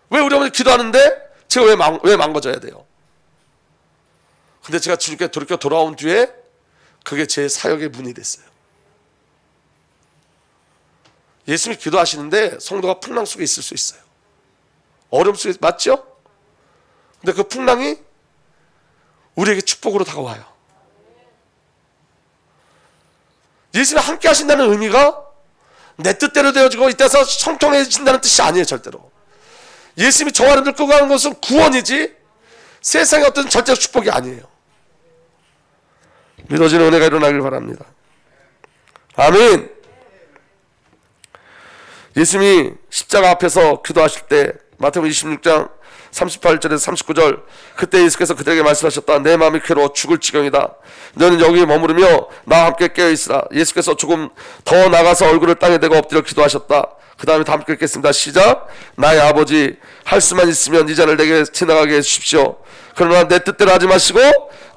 왜 우리 어머니 기도하는데 제가 왜 망가져야 돼요? 근데 제가 주님께 돌이켜 돌아온 뒤에 그게 제 사역의 문이 됐어요. 예수님이 기도하시는데 성도가 풍랑 속에 있을 수 있어요. 어려움 속에, 맞죠? 근데 그 풍랑이 우리에게 축복으로 다가와요. 예수님이 함께 하신다는 의미가 내 뜻대로 되어지고 이때서 성통해진다는 뜻이 아니에요. 절대로. 예수님이 저와 여러분들 끌고 가는 것은 구원이지 세상의 어떤 절대적 축복이 아니에요. 믿어지는 은혜가 일어나길 바랍니다. 아멘. 예수님이 십자가 앞에서 기도하실 때 마태복음 26장 38절에서 39절, 그때 예수께서 그들에게 말씀하셨다. 내 마음이 괴로워 죽을 지경이다. 너는 여기 머무르며 나와 함께 깨어있으라. 예수께서 조금 더 나가서 얼굴을 땅에 대고 엎드려 기도하셨다. 그 다음에 다 함께 읽겠습니다. 시작. 나의 아버지, 할 수만 있으면 이 잔을 내게 지나가게 해주십시오. 그러나 내 뜻대로 하지 마시고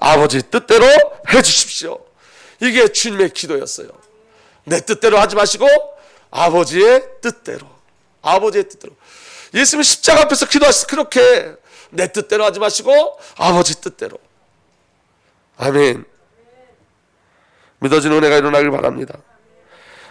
아버지 뜻대로 해주십시오. 이게 주님의 기도였어요. 내 뜻대로 하지 마시고 아버지의 뜻대로. 아버지의 뜻대로. 예수님은 십자가 앞에서 기도하셨어요. 그렇게 내 뜻대로 하지 마시고 아버지 뜻대로. 아멘. 믿어지는 은혜가 일어나길 바랍니다.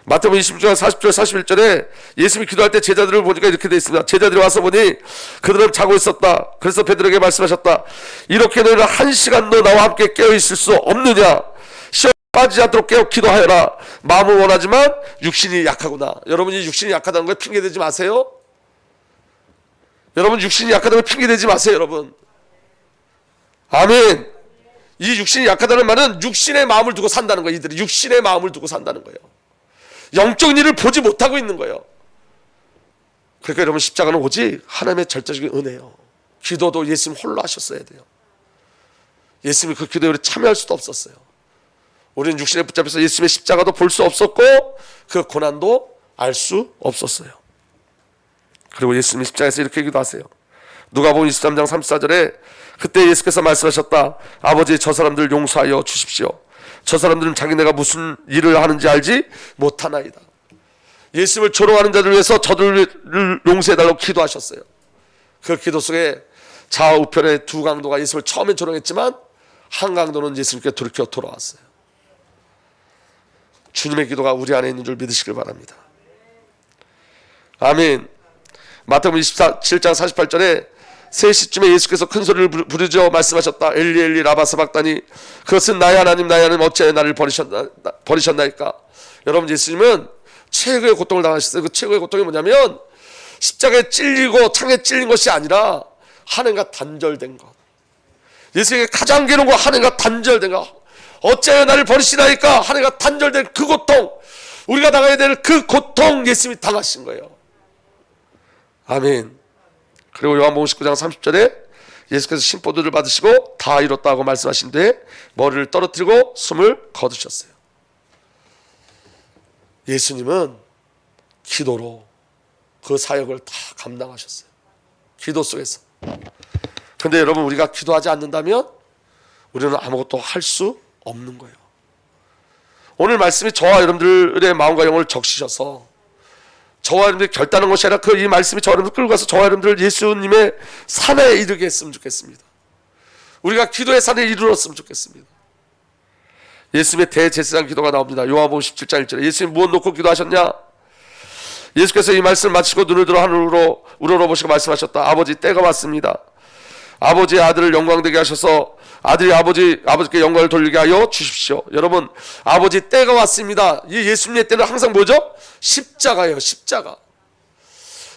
마태복음 26장 40절 41절에 예수님이 기도할 때 제자들을 보니까 이렇게 되어 있습니다. 제자들이 와서 보니 그들은 자고 있었다. 그래서 베드로에게 말씀하셨다. 이렇게 너희는 1시간도 나와 함께 깨어있을 수 없느냐. 시험에 빠지지 않도록 깨어 기도하여라. 마음은 원하지만 육신이 약하구나. 여러분이 육신이 약하다는 거에 핑계대지 마세요. 여러분 육신이 약하다는 거에 핑계대지 마세요. 여러분. 아멘. 이 육신이 약하다는 말은 육신의 마음을 두고 산다는 거예요. 이들이 육신의 마음을 두고 산다는 거예요. 영적인 일을 보지 못하고 있는 거예요. 그러니까 여러분 십자가는 오직 하나님의 절대적인 은혜예요. 기도도 예수님 홀로 하셨어야 돼요. 예수님이 그 기도에 참여할 수도 없었어요. 우리는 육신에 붙잡혀서 예수님의 십자가도 볼 수 없었고 그 고난도 알 수 없었어요. 그리고 예수님이 십자가에서 이렇게 기도하세요. 누가복음 23장 34절에 그때 예수께서 말씀하셨다. 아버지 저 사람들 용서하여 주십시오. 저 사람들은 자기네가 무슨 일을 하는지 알지 못하나이다. 예수님을 조롱하는 자들 위해서 저들을 용서해달라고 기도하셨어요. 그 기도 속에 좌우편의 두 강도가 예수님을 처음에 조롱했지만 한 강도는 예수님께 돌이켜 돌아왔어요. 주님의 기도가 우리 안에 있는 줄 믿으시길 바랍니다. 아멘. 마태복음 27장 48절에 3시쯤에 예수께서 큰 소리를 부르짖어 말씀하셨다. 엘리 엘리 라마 사박다니 그것은 나의 하나님 나의 하나님 어찌하여 나를 버리셨나이까. 여러분 예수님은 최고의 고통을 당하셨어요. 그 최고의 고통이 뭐냐면 십자가에 찔리고 창에 찔린 것이 아니라 하나님과 단절된 것. 예수에게 가장 괴로운 거 하나님과 단절된 것. 어찌하여 나를 버리시나이까. 하나님과 단절된 그 고통, 우리가 당해야 될 그 고통 예수님이 당하신 거예요. 아멘. 그리고 요한복음 19장 30절에 예수께서 심포도를 받으시고 다 이뤘다고 말씀하신 뒤에 머리를 떨어뜨리고 숨을 거두셨어요. 예수님은 기도로 그 사역을 다 감당하셨어요. 기도 속에서. 근데 여러분 우리가 기도하지 않는다면 우리는 아무것도 할 수 없는 거예요. 오늘 말씀이 저와 여러분들의 마음과 영혼을 적시셔서 저와 여러분들이 결단한 것이 아니라 이 말씀이 저와 여러분들 끌고 가서 저와 여러분들을 예수님의 산에 이르게 했으면 좋겠습니다. 우리가 기도의 산에 이르렀으면 좋겠습니다. 예수님의 대제사장 기도가 나옵니다. 요한복음 17장 1절에 예수님 무엇 놓고 기도하셨냐? 예수께서 이 말씀을 마치고 눈을 들어 하늘로 우러러보시고 말씀하셨다. 아버지 때가 왔습니다. 아버지의 아들을 영광되게 하셔서 아들이 아버지께 영광을 돌리게 하여 주십시오. 여러분 아버지 때가 왔습니다. 이 예수님의 때는 항상 뭐죠? 십자가예요. 십자가.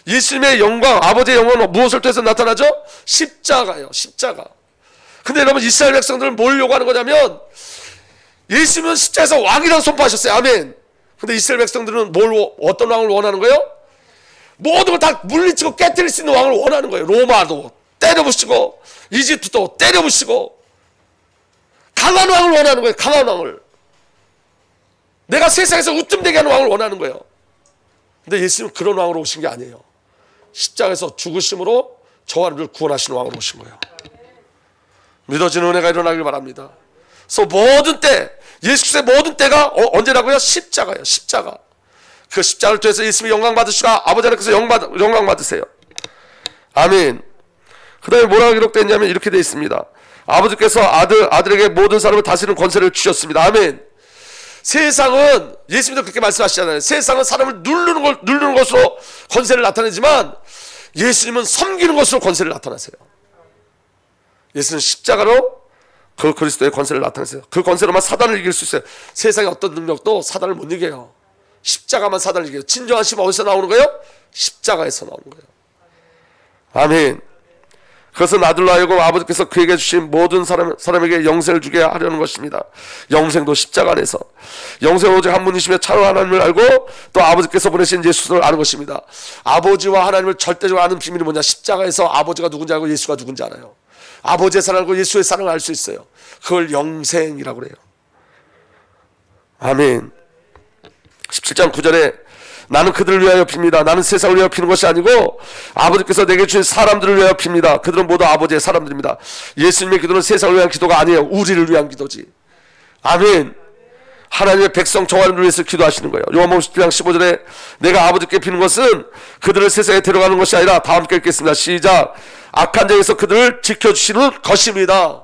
예수님의 영광, 아버지의 영광은 무엇을 통해서 나타나죠? 십자가예요. 십자가. 근데 여러분 이스라엘 백성들은 뭘 요구하는 거냐면 예수님은 십자가에서 왕이라고 선포하셨어요. 아멘. 근데 이스라엘 백성들은 어떤 왕을 원하는 거예요? 모든 걸 다 물리치고 깨뜨릴 수 있는 왕을 원하는 거예요. 로마도 때려부시고 이집트도 때려부시고 강한 왕을 원하는 거예요. 강한 왕을. 내가 세상에서 웃음되게 하는 왕을 원하는 거예요. 근데 예수님은 그런 왕으로 오신 게 아니에요. 십자가에서 죽으심으로 저와 여러분을 구원하시는 왕으로 오신 거예요. 믿어지는 은혜가 일어나길 바랍니다. 그래서 모든 때, 예수의 모든 때가 언제라고요? 십자가예요. 십자가. 그 십자가를 통해서 예수님이 영광 받으시고 아버지 하나님께서 영광 받으세요. 아멘. 그 다음에 뭐라고 기록되어 있냐면 이렇게 되어 있습니다. 아버지께서 아들에게 모든 사람을 다스리는 권세를 주셨습니다. 아멘. 세상은 예수님도 그렇게 말씀하시잖아요. 세상은 사람을 누르는 것으로 권세를 나타내지만 예수님은 섬기는 것으로 권세를 나타내세요. 예수는 십자가로 그 그리스도의 권세를 나타내세요. 그 권세로만 사단을 이길 수 있어요. 세상의 어떤 능력도 사단을 못 이겨요. 십자가만 사단을 이겨요. 진정한 힘은 어디서 나오는 거예요? 십자가에서 나오는 거예요. 아멘. 그것은 아들로 하여금 아버지께서 그에게 주신 모든 사람에게 영생을 주게 하려는 것입니다. 영생도 십자가 안에서. 영생은 오직 한 분이시며 참 하나님을 알고 또 아버지께서 보내신 예수를 아는 것입니다. 아버지와 하나님을 절대적으로 아는 비밀이 뭐냐? 십자가에서 아버지가 누군지 알고 예수가 누군지 알아요. 아버지의 사랑을 알고 예수의 사랑을 알 수 있어요. 그걸 영생이라고 그래요. 아멘. 17장 9절에 나는 그들을 위하여 핍니다. 나는 세상을 위하여 피는 것이 아니고 아버지께서 내게 주신 사람들을 위하여 핍니다. 그들은 모두 아버지의 사람들입니다. 예수님의 기도는 세상을 위한 기도가 아니에요. 우리를 위한 기도지. 아멘. 하나님의 백성 저하림을 위해서 기도하시는 거예요. 요한복음 17장 15절에 내가 아버지께 비는 것은 그들을 세상에 데려가는 것이 아니라, 다 함께 읽겠습니다. 시작. 악한 자에서 그들을 지켜주시는 것입니다.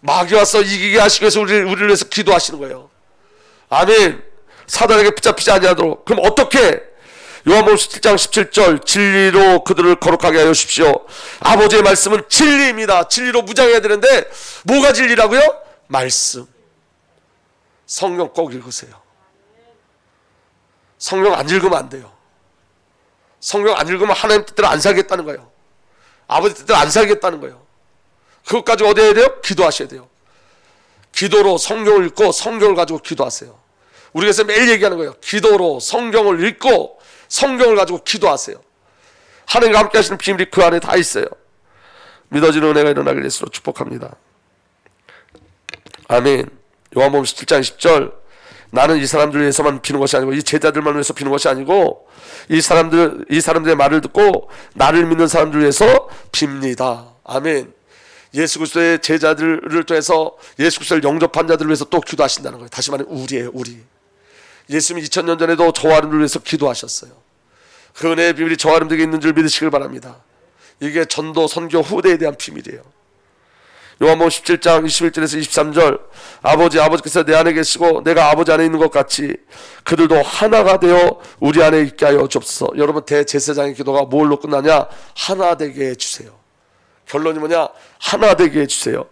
마귀 와서 이기게 하시기 위해서 우리를 위해서 기도하시는 거예요. 아멘. 사단에게 붙잡히지 아니하도록. 그럼 어떻게? 요한복음 17장 17절 진리로 그들을 거룩하게 하여 주십시오. 아버지의 말씀은 진리입니다. 진리로 무장해야 되는데 뭐가 진리라고요? 말씀. 성경 꼭 읽으세요. 성경 안 읽으면 안 돼요. 성경 안 읽으면 하나님 뜻대로 안 살겠다는 거예요. 아버지 뜻대로 안 살겠다는 거예요. 그것까지 어디 해야 돼요? 기도하셔야 돼요. 기도로 성경을 읽고 성경을 가지고 기도하세요. 우리 교회에서 매일 얘기하는 거예요. 기도로 성경을 읽고 성경을 가지고 기도하세요. 하나님과 함께 하시는 비밀이 그 안에 다 있어요. 믿어지는 은혜가 일어나길 예수로 축복합니다. 아멘. 요한복음 17장 10절 나는 이 사람들 위해서만 비는 것이 아니고, 이 제자들만 위해서 비는 것이 아니고, 이 사람들의 말을 듣고 나를 믿는 사람들 위해서 빕니다. 아멘. 예수 그리스도의 제자들을 통해서 예수 그리스도를 영접한 자들을 위해서 또 기도하신다는 거예요. 다시 말하면 우리예요. 우리. 예수님이 2000년 전에도 저와 여러분들을 위해서 기도하셨어요. 그 은혜의 비밀이 저와 여러분들에게 있는 줄 믿으시길 바랍니다. 이게 전도 선교 후대에 대한 비밀이에요. 요한복음 17장 21절에서 23절 아버지께서 내 안에 계시고 내가 아버지 안에 있는 것 같이 그들도 하나가 되어 우리 안에 있게 하여 주옵소서. 여러분, 대제사장의 기도가 뭘로 끝나냐? 하나 되게 해주세요. 결론이 뭐냐? 하나 되게 해주세요.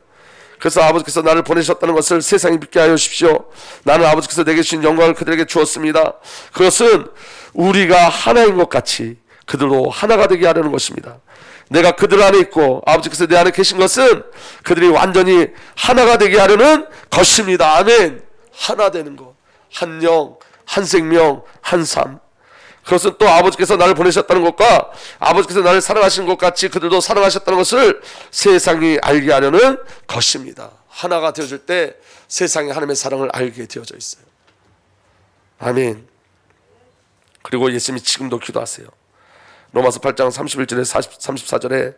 그래서 아버지께서 나를 보내셨다는 것을 세상이 믿게 하여 주십시오. 나는 아버지께서 내게 주신 영광을 그들에게 주었습니다. 그것은 우리가 하나인 것 같이 그들도 하나가 되게 하려는 것입니다. 내가 그들 안에 있고 아버지께서 내 안에 계신 것은 그들이 완전히 하나가 되게 하려는 것입니다. 아멘. 하나 되는 것. 한 영, 한 생명, 한 삶. 그것은 또 아버지께서 나를 보내셨다는 것과 아버지께서 나를 사랑하시는 것 같이 그들도 사랑하셨다는 것을 세상이 알게 하려는 것입니다. 하나가 되어질 때 세상이 하나님의 사랑을 알게 되어져 있어요. 아멘. 그리고 예수님이 지금도 기도하세요. 로마서 8장 31절에 34절에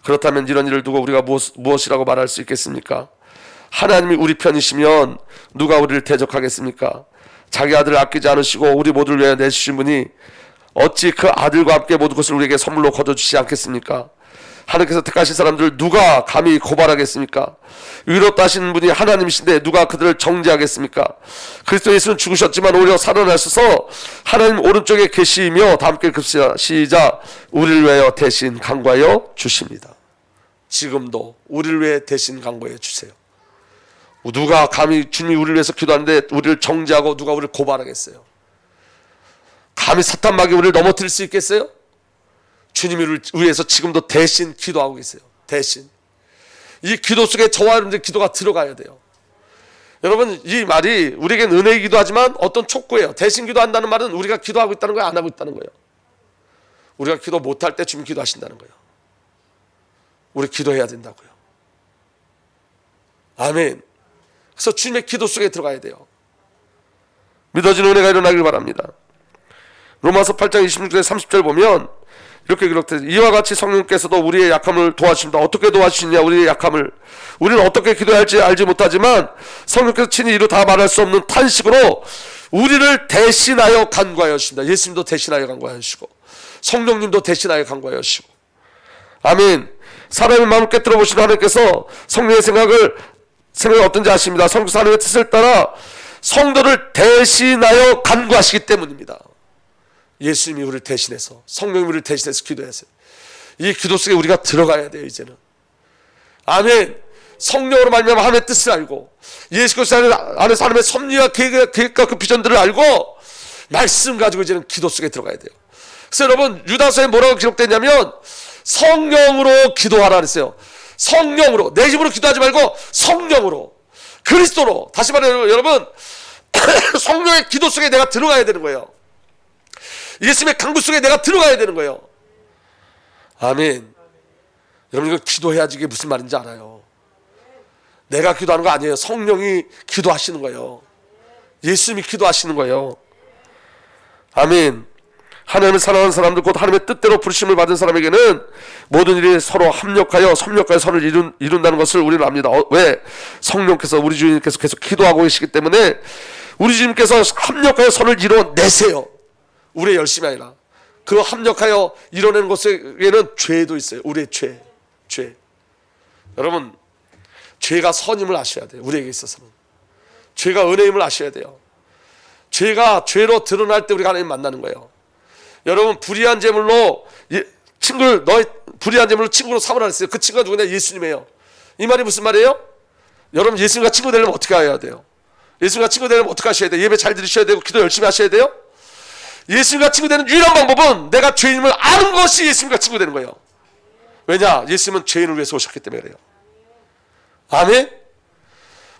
그렇다면 이런 일을 두고 우리가 무엇이라고 말할 수 있겠습니까? 하나님이 우리 편이시면 누가 우리를 대적하겠습니까? 자기 아들을 아끼지 않으시고 우리 모두를 위해 내주신 분이 어찌 그 아들과 함께 모든 것을 우리에게 선물로 거둬주시지 않겠습니까? 하나님께서 택하신 사람들을 누가 감히 고발하겠습니까? 위롭다 하시는 분이 하나님이신데 누가 그들을 정죄하겠습니까? 그리스도 예수는 죽으셨지만 오히려 살아나셔서 하나님 오른쪽에 계시며 다 함께 읽읍시다. 시작. 우리를 위하여 대신 간구하여 주십니다. 지금도 우리를 위해 대신 간구해 주세요. 누가 감히 주님이 우리를 위해서 기도하는데 우리를 정죄하고 누가 우리를 고발하겠어요? 감히 사탄 마귀 우리를 넘어뜨릴 수 있겠어요? 주님을 위해서 지금도 대신 기도하고 계세요. 대신. 이 기도 속에 저와 여러분들 기도가 들어가야 돼요. 여러분, 이 말이 우리에겐 은혜이기도 하지만 어떤 촉구예요. 대신 기도한다는 말은 우리가 기도하고 있다는 거예요? 안 하고 있다는 거예요? 우리가 기도 못할 때 주님 기도하신다는 거예요. 우리 기도해야 된다고요. 아멘. 그래서 주님의 기도 속에 들어가야 돼요. 믿어지는 은혜가 일어나길 바랍니다. 로마서 8장 26절에 30절 보면 이렇게 기록되어 이와 같이 성령께서도 우리의 약함을 도와주십니다. 어떻게 도와주시냐? 우리의 약함을. 우리는 어떻게 기도해야 할지 알지 못하지만 성령께서 친히 이루 다 말할 수 없는 탄식으로 우리를 대신하여 간구하여 주십니다. 예수님도 대신하여 간구하여 주시고 성령님도 대신하여 간구하여 주시고. 아멘. 사람의 마음을 꿰뚫어 보시는 하나님께서 성령의 생각이 어떤지 아십니다. 성령께서 하나님의 뜻을 따라 성도를 대신하여 간구하시기 때문입니다. 예수님이 우리를 대신해서, 성령이 우리를 대신해서 기도하세요. 이 기도 속에 우리가 들어가야 돼요. 이제는. 아멘. 성령으로 말미암아 하나님의 뜻을 알고 예수 그리스도 안에서 하나님의 섭리와 계획과 그 비전들을 알고 말씀 가지고 이제는 기도 속에 들어가야 돼요. 그래서 여러분, 유다서에 뭐라고 기록됐냐면 성령으로 기도하라 그랬어요. 성령으로. 내 힘으로 기도하지 말고 성령으로, 그리스도로. 다시 말해요 여러분, 성령의 기도 속에 내가 들어가야 되는 거예요. 예수님의 강구 속에 내가 들어가야 되는 거예요. 아멘. 여러분, 이거 기도해야지 이게 무슨 말인지 알아요. 내가 기도하는 거 아니에요. 성령이 기도하시는 거예요. 예수님이 기도하시는 거예요. 아멘. 하나님을 사랑하는 사람들, 곧 하나님의 뜻대로 부르심을 받은 사람에게는 모든 일이 서로 협력하여 선을 이룬다는 것을 우리는 압니다. 왜? 성령께서, 우리 주님께서 계속 기도하고 계시기 때문에 우리 주님께서 합력하여 선을 이뤄내세요. 우리의 열심이 아니라 그 합력하여 이뤄내는 것에는 죄도 있어요. 우리의 죄. 여러분, 죄가 선임을 아셔야 돼요. 우리에게 있어서는 죄가 은혜임을 아셔야 돼요. 죄가 죄로 드러날 때 우리가 하나님 만나는 거예요. 여러분, 불의한 제물로 불의한 제물로 친구로 삼으라 했어요. 그 친구가 누구냐? 예수님이에요. 이 말이 무슨 말이에요? 여러분, 예수님과 친구 되려면 어떻게 해야 돼요? 예수님과 친구 되려면 어떻게 하셔야 돼요? 예배 잘 드리셔야 되고 기도 열심히 하셔야 돼요. 예수님과 친구 되는 유일한 방법은 내가 죄인임을 아는 것이 예수님과 친구 되는 거예요. 왜냐? 예수님은 죄인을 위해서 오셨기 때문에 그래요. 아멘?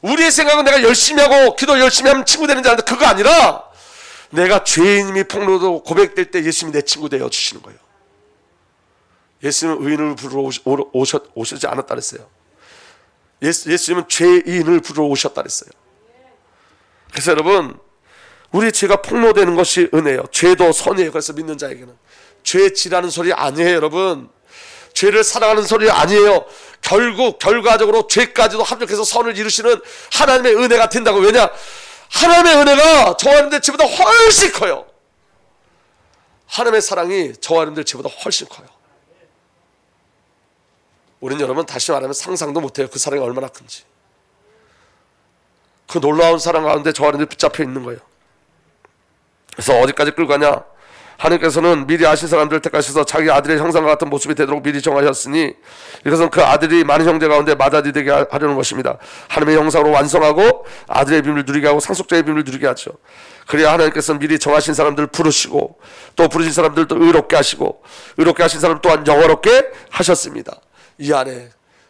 우리의 생각은 내가 열심히 하고 기도 열심히 하면 친구 되는 줄 아는데 그거 아니라 내가 죄인임이 폭로도 고백될 때 예수님이 내 친구 되어 주시는 거예요. 예수님은 의인을 부르러 오시지 않았다 그랬어요. 예수님은 죄인을 부르러 오셨다 그랬어요. 그래서 여러분, 우리 죄가 폭로되는 것이 은혜예요. 죄도 선이에요. 그래서 믿는 자에게는 죄 지라는 소리 아니에요. 여러분, 죄를 사랑하는 소리 아니에요. 결과적으로 죄까지도 합력해서 선을 이루시는 하나님의 은혜가 된다고. 왜냐? 하나님의 은혜가 저와 여러분들 죄보다 훨씬 커요. 하나님의 사랑이 저와 여러분들 죄보다 훨씬 커요. 우리는 여러분, 다시 말하면 상상도 못해요. 그 사랑이 얼마나 큰지. 그 놀라운 사랑 가운데 저와 여러분들 붙잡혀 있는 거예요. 그래서 어디까지 끌고 가냐? 하나님께서는 미리 아신 사람들을 택하셔서 자기 아들의 형상과 같은 모습이 되도록 미리 정하셨으니 이것은 그 아들이 많은 형제 가운데 맏아들이 되게 하려는 것입니다. 하나님의 형상으로 완성하고 아들의 비밀을 누리게 하고 상속자의 비밀을 누리게 하죠. 그래야 하나님께서는 미리 정하신 사람들을 부르시고 또 부르신 사람들도 의롭게 하시고 의롭게 하신 사람 또한 영화롭게 하셨습니다. 이 안에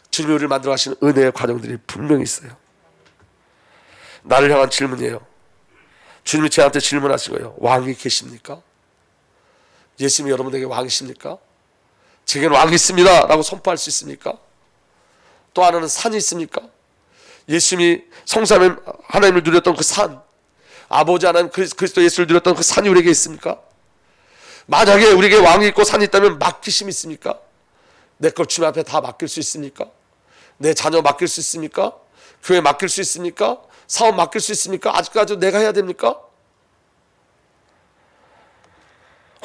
주님이 우리를 만들어 가시는 은혜의 과정들이 분명히 있어요. 나를 향한 질문이에요. 주님이 저한테 질문하신 거예요. 왕이 계십니까? 예수님이 여러분에게 왕이십니까? 제게는 왕이 있습니다 라고 선포할 수 있습니까? 또 하나는 산이 있습니까? 예수님이 성삼위 하나님을 누렸던 그 산, 아버지 하나님 그리스도 예수를 누렸던 그 산이 우리에게 있습니까? 만약에 우리에게 왕이 있고 산이 있다면 맡기심이 있습니까? 내 걸 주님 앞에 다 맡길 수 있습니까? 내 자녀 맡길 수 있습니까? 교회 맡길 수 있습니까? 사업 맡길 수 있습니까? 아직까지 내가 해야 됩니까?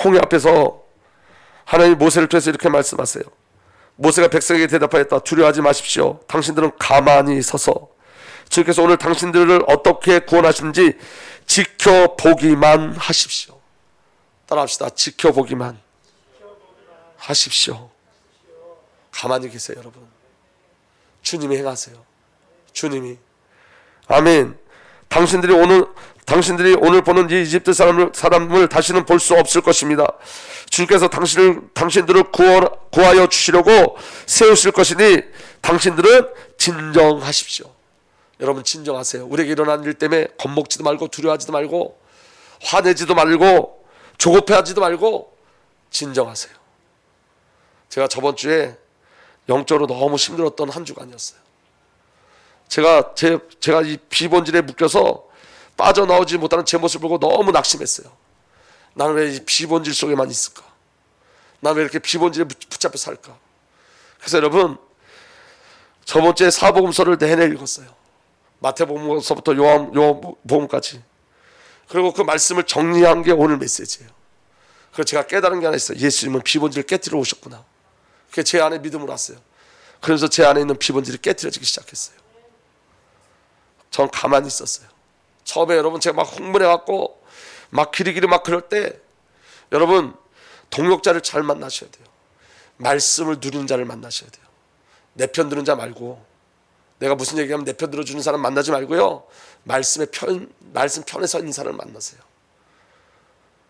홍해 앞에서 하나님이 모세를 통해서 이렇게 말씀하세요. 모세가 백성에게 대답하였다. 두려워하지 마십시오. 당신들은 가만히 서서 주께서 오늘 당신들을 어떻게 구원하시는지 지켜보기만 하십시오. 따라합시다. 지켜보기만 하십시오. 가만히 계세요, 여러분. 주님이 행하세요. 주님이. 아멘. 당신들이 오늘 보는 이 이집트 사람을 다시는 볼 수 없을 것입니다. 주께서 당신들을 구하여 주시려고 세우실 것이니 당신들은 진정하십시오. 여러분, 진정하세요. 우리에게 일어난 일 때문에 겁먹지도 말고 두려워하지도 말고 화내지도 말고 조급해하지도 말고 진정하세요. 제가 저번 주에 영적으로 너무 힘들었던 한 주간이었어요. 제가 이 비본질에 묶여서 빠져나오지 못하는 제 모습을 보고 너무 낙심했어요. 나는 왜 이 비본질 속에만 있을까? 나는 왜 이렇게 비본질에 붙잡혀 살까? 그래서 여러분, 저번 주에 사복음서를 내내 읽었어요. 마태복음서부터 요한복음까지. 그리고 그 말씀을 정리한 게 오늘 메시지예요. 그래서 제가 깨달은 게 하나 있어요. 예수님은 비본질을 깨뜨려 오셨구나. 그게 제 안에 믿음으로 왔어요. 그러면서 제 안에 있는 비본질이 깨뜨려지기 시작했어요. 전 가만히 있었어요. 처음에 여러분, 제가 막 흥분해갖고 막 기리기리 막 그럴 때 여러분, 동역자를 잘 만나셔야 돼요. 말씀을 누리는 자를 만나셔야 돼요. 내 편 드는 자 말고, 내가 무슨 얘기하면 내 편 들어주는 사람 만나지 말고요, 말씀 편에 서 있는 사람을 만나세요.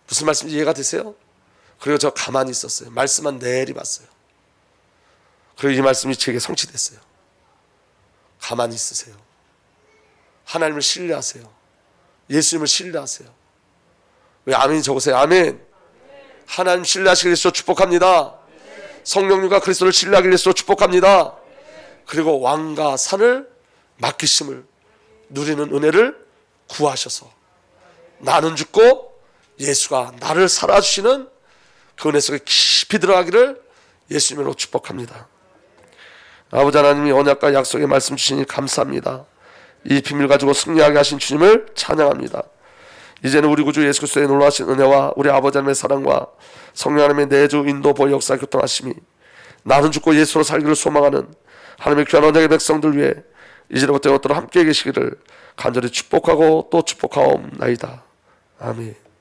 무슨 말씀인지 이해가 되세요? 그리고 저 가만히 있었어요. 말씀만 내리봤어요. 그리고 이 말씀이 제게 성취됐어요. 가만히 있으세요. 하나님을 신뢰하세요. 예수님을 신뢰하세요. 왜 아멘이 적으세요? 아멘. 하나님 신뢰하시길 위해서 축복합니다. 성령님과 그리스도를 신뢰하기 위해서 축복합니다. 그리고 왕과 산을 맡기심을 누리는 은혜를 구하셔서 나는 죽고 예수가 나를 살아주시는 그 은혜 속에 깊이 들어가기를 예수님으로 축복합니다. 아버지 하나님이 언약과 약속의 말씀 주시니 감사합니다. 이 비밀 가지고 승리하게 하신 주님을 찬양합니다. 이제는 우리 구주 예수 그리스도의 놀라우신 은혜와 우리 아버지 하나님의 사랑과 성령 하나님의 내주 인도 보혜 역사 교통하심이 나는 죽고 예수로 살기를 소망하는 하나님의 귀한 언약의 백성들 위해 이제부터 영원토록 함께 계시기를 간절히 축복하고 또 축복하옵나이다. 아멘.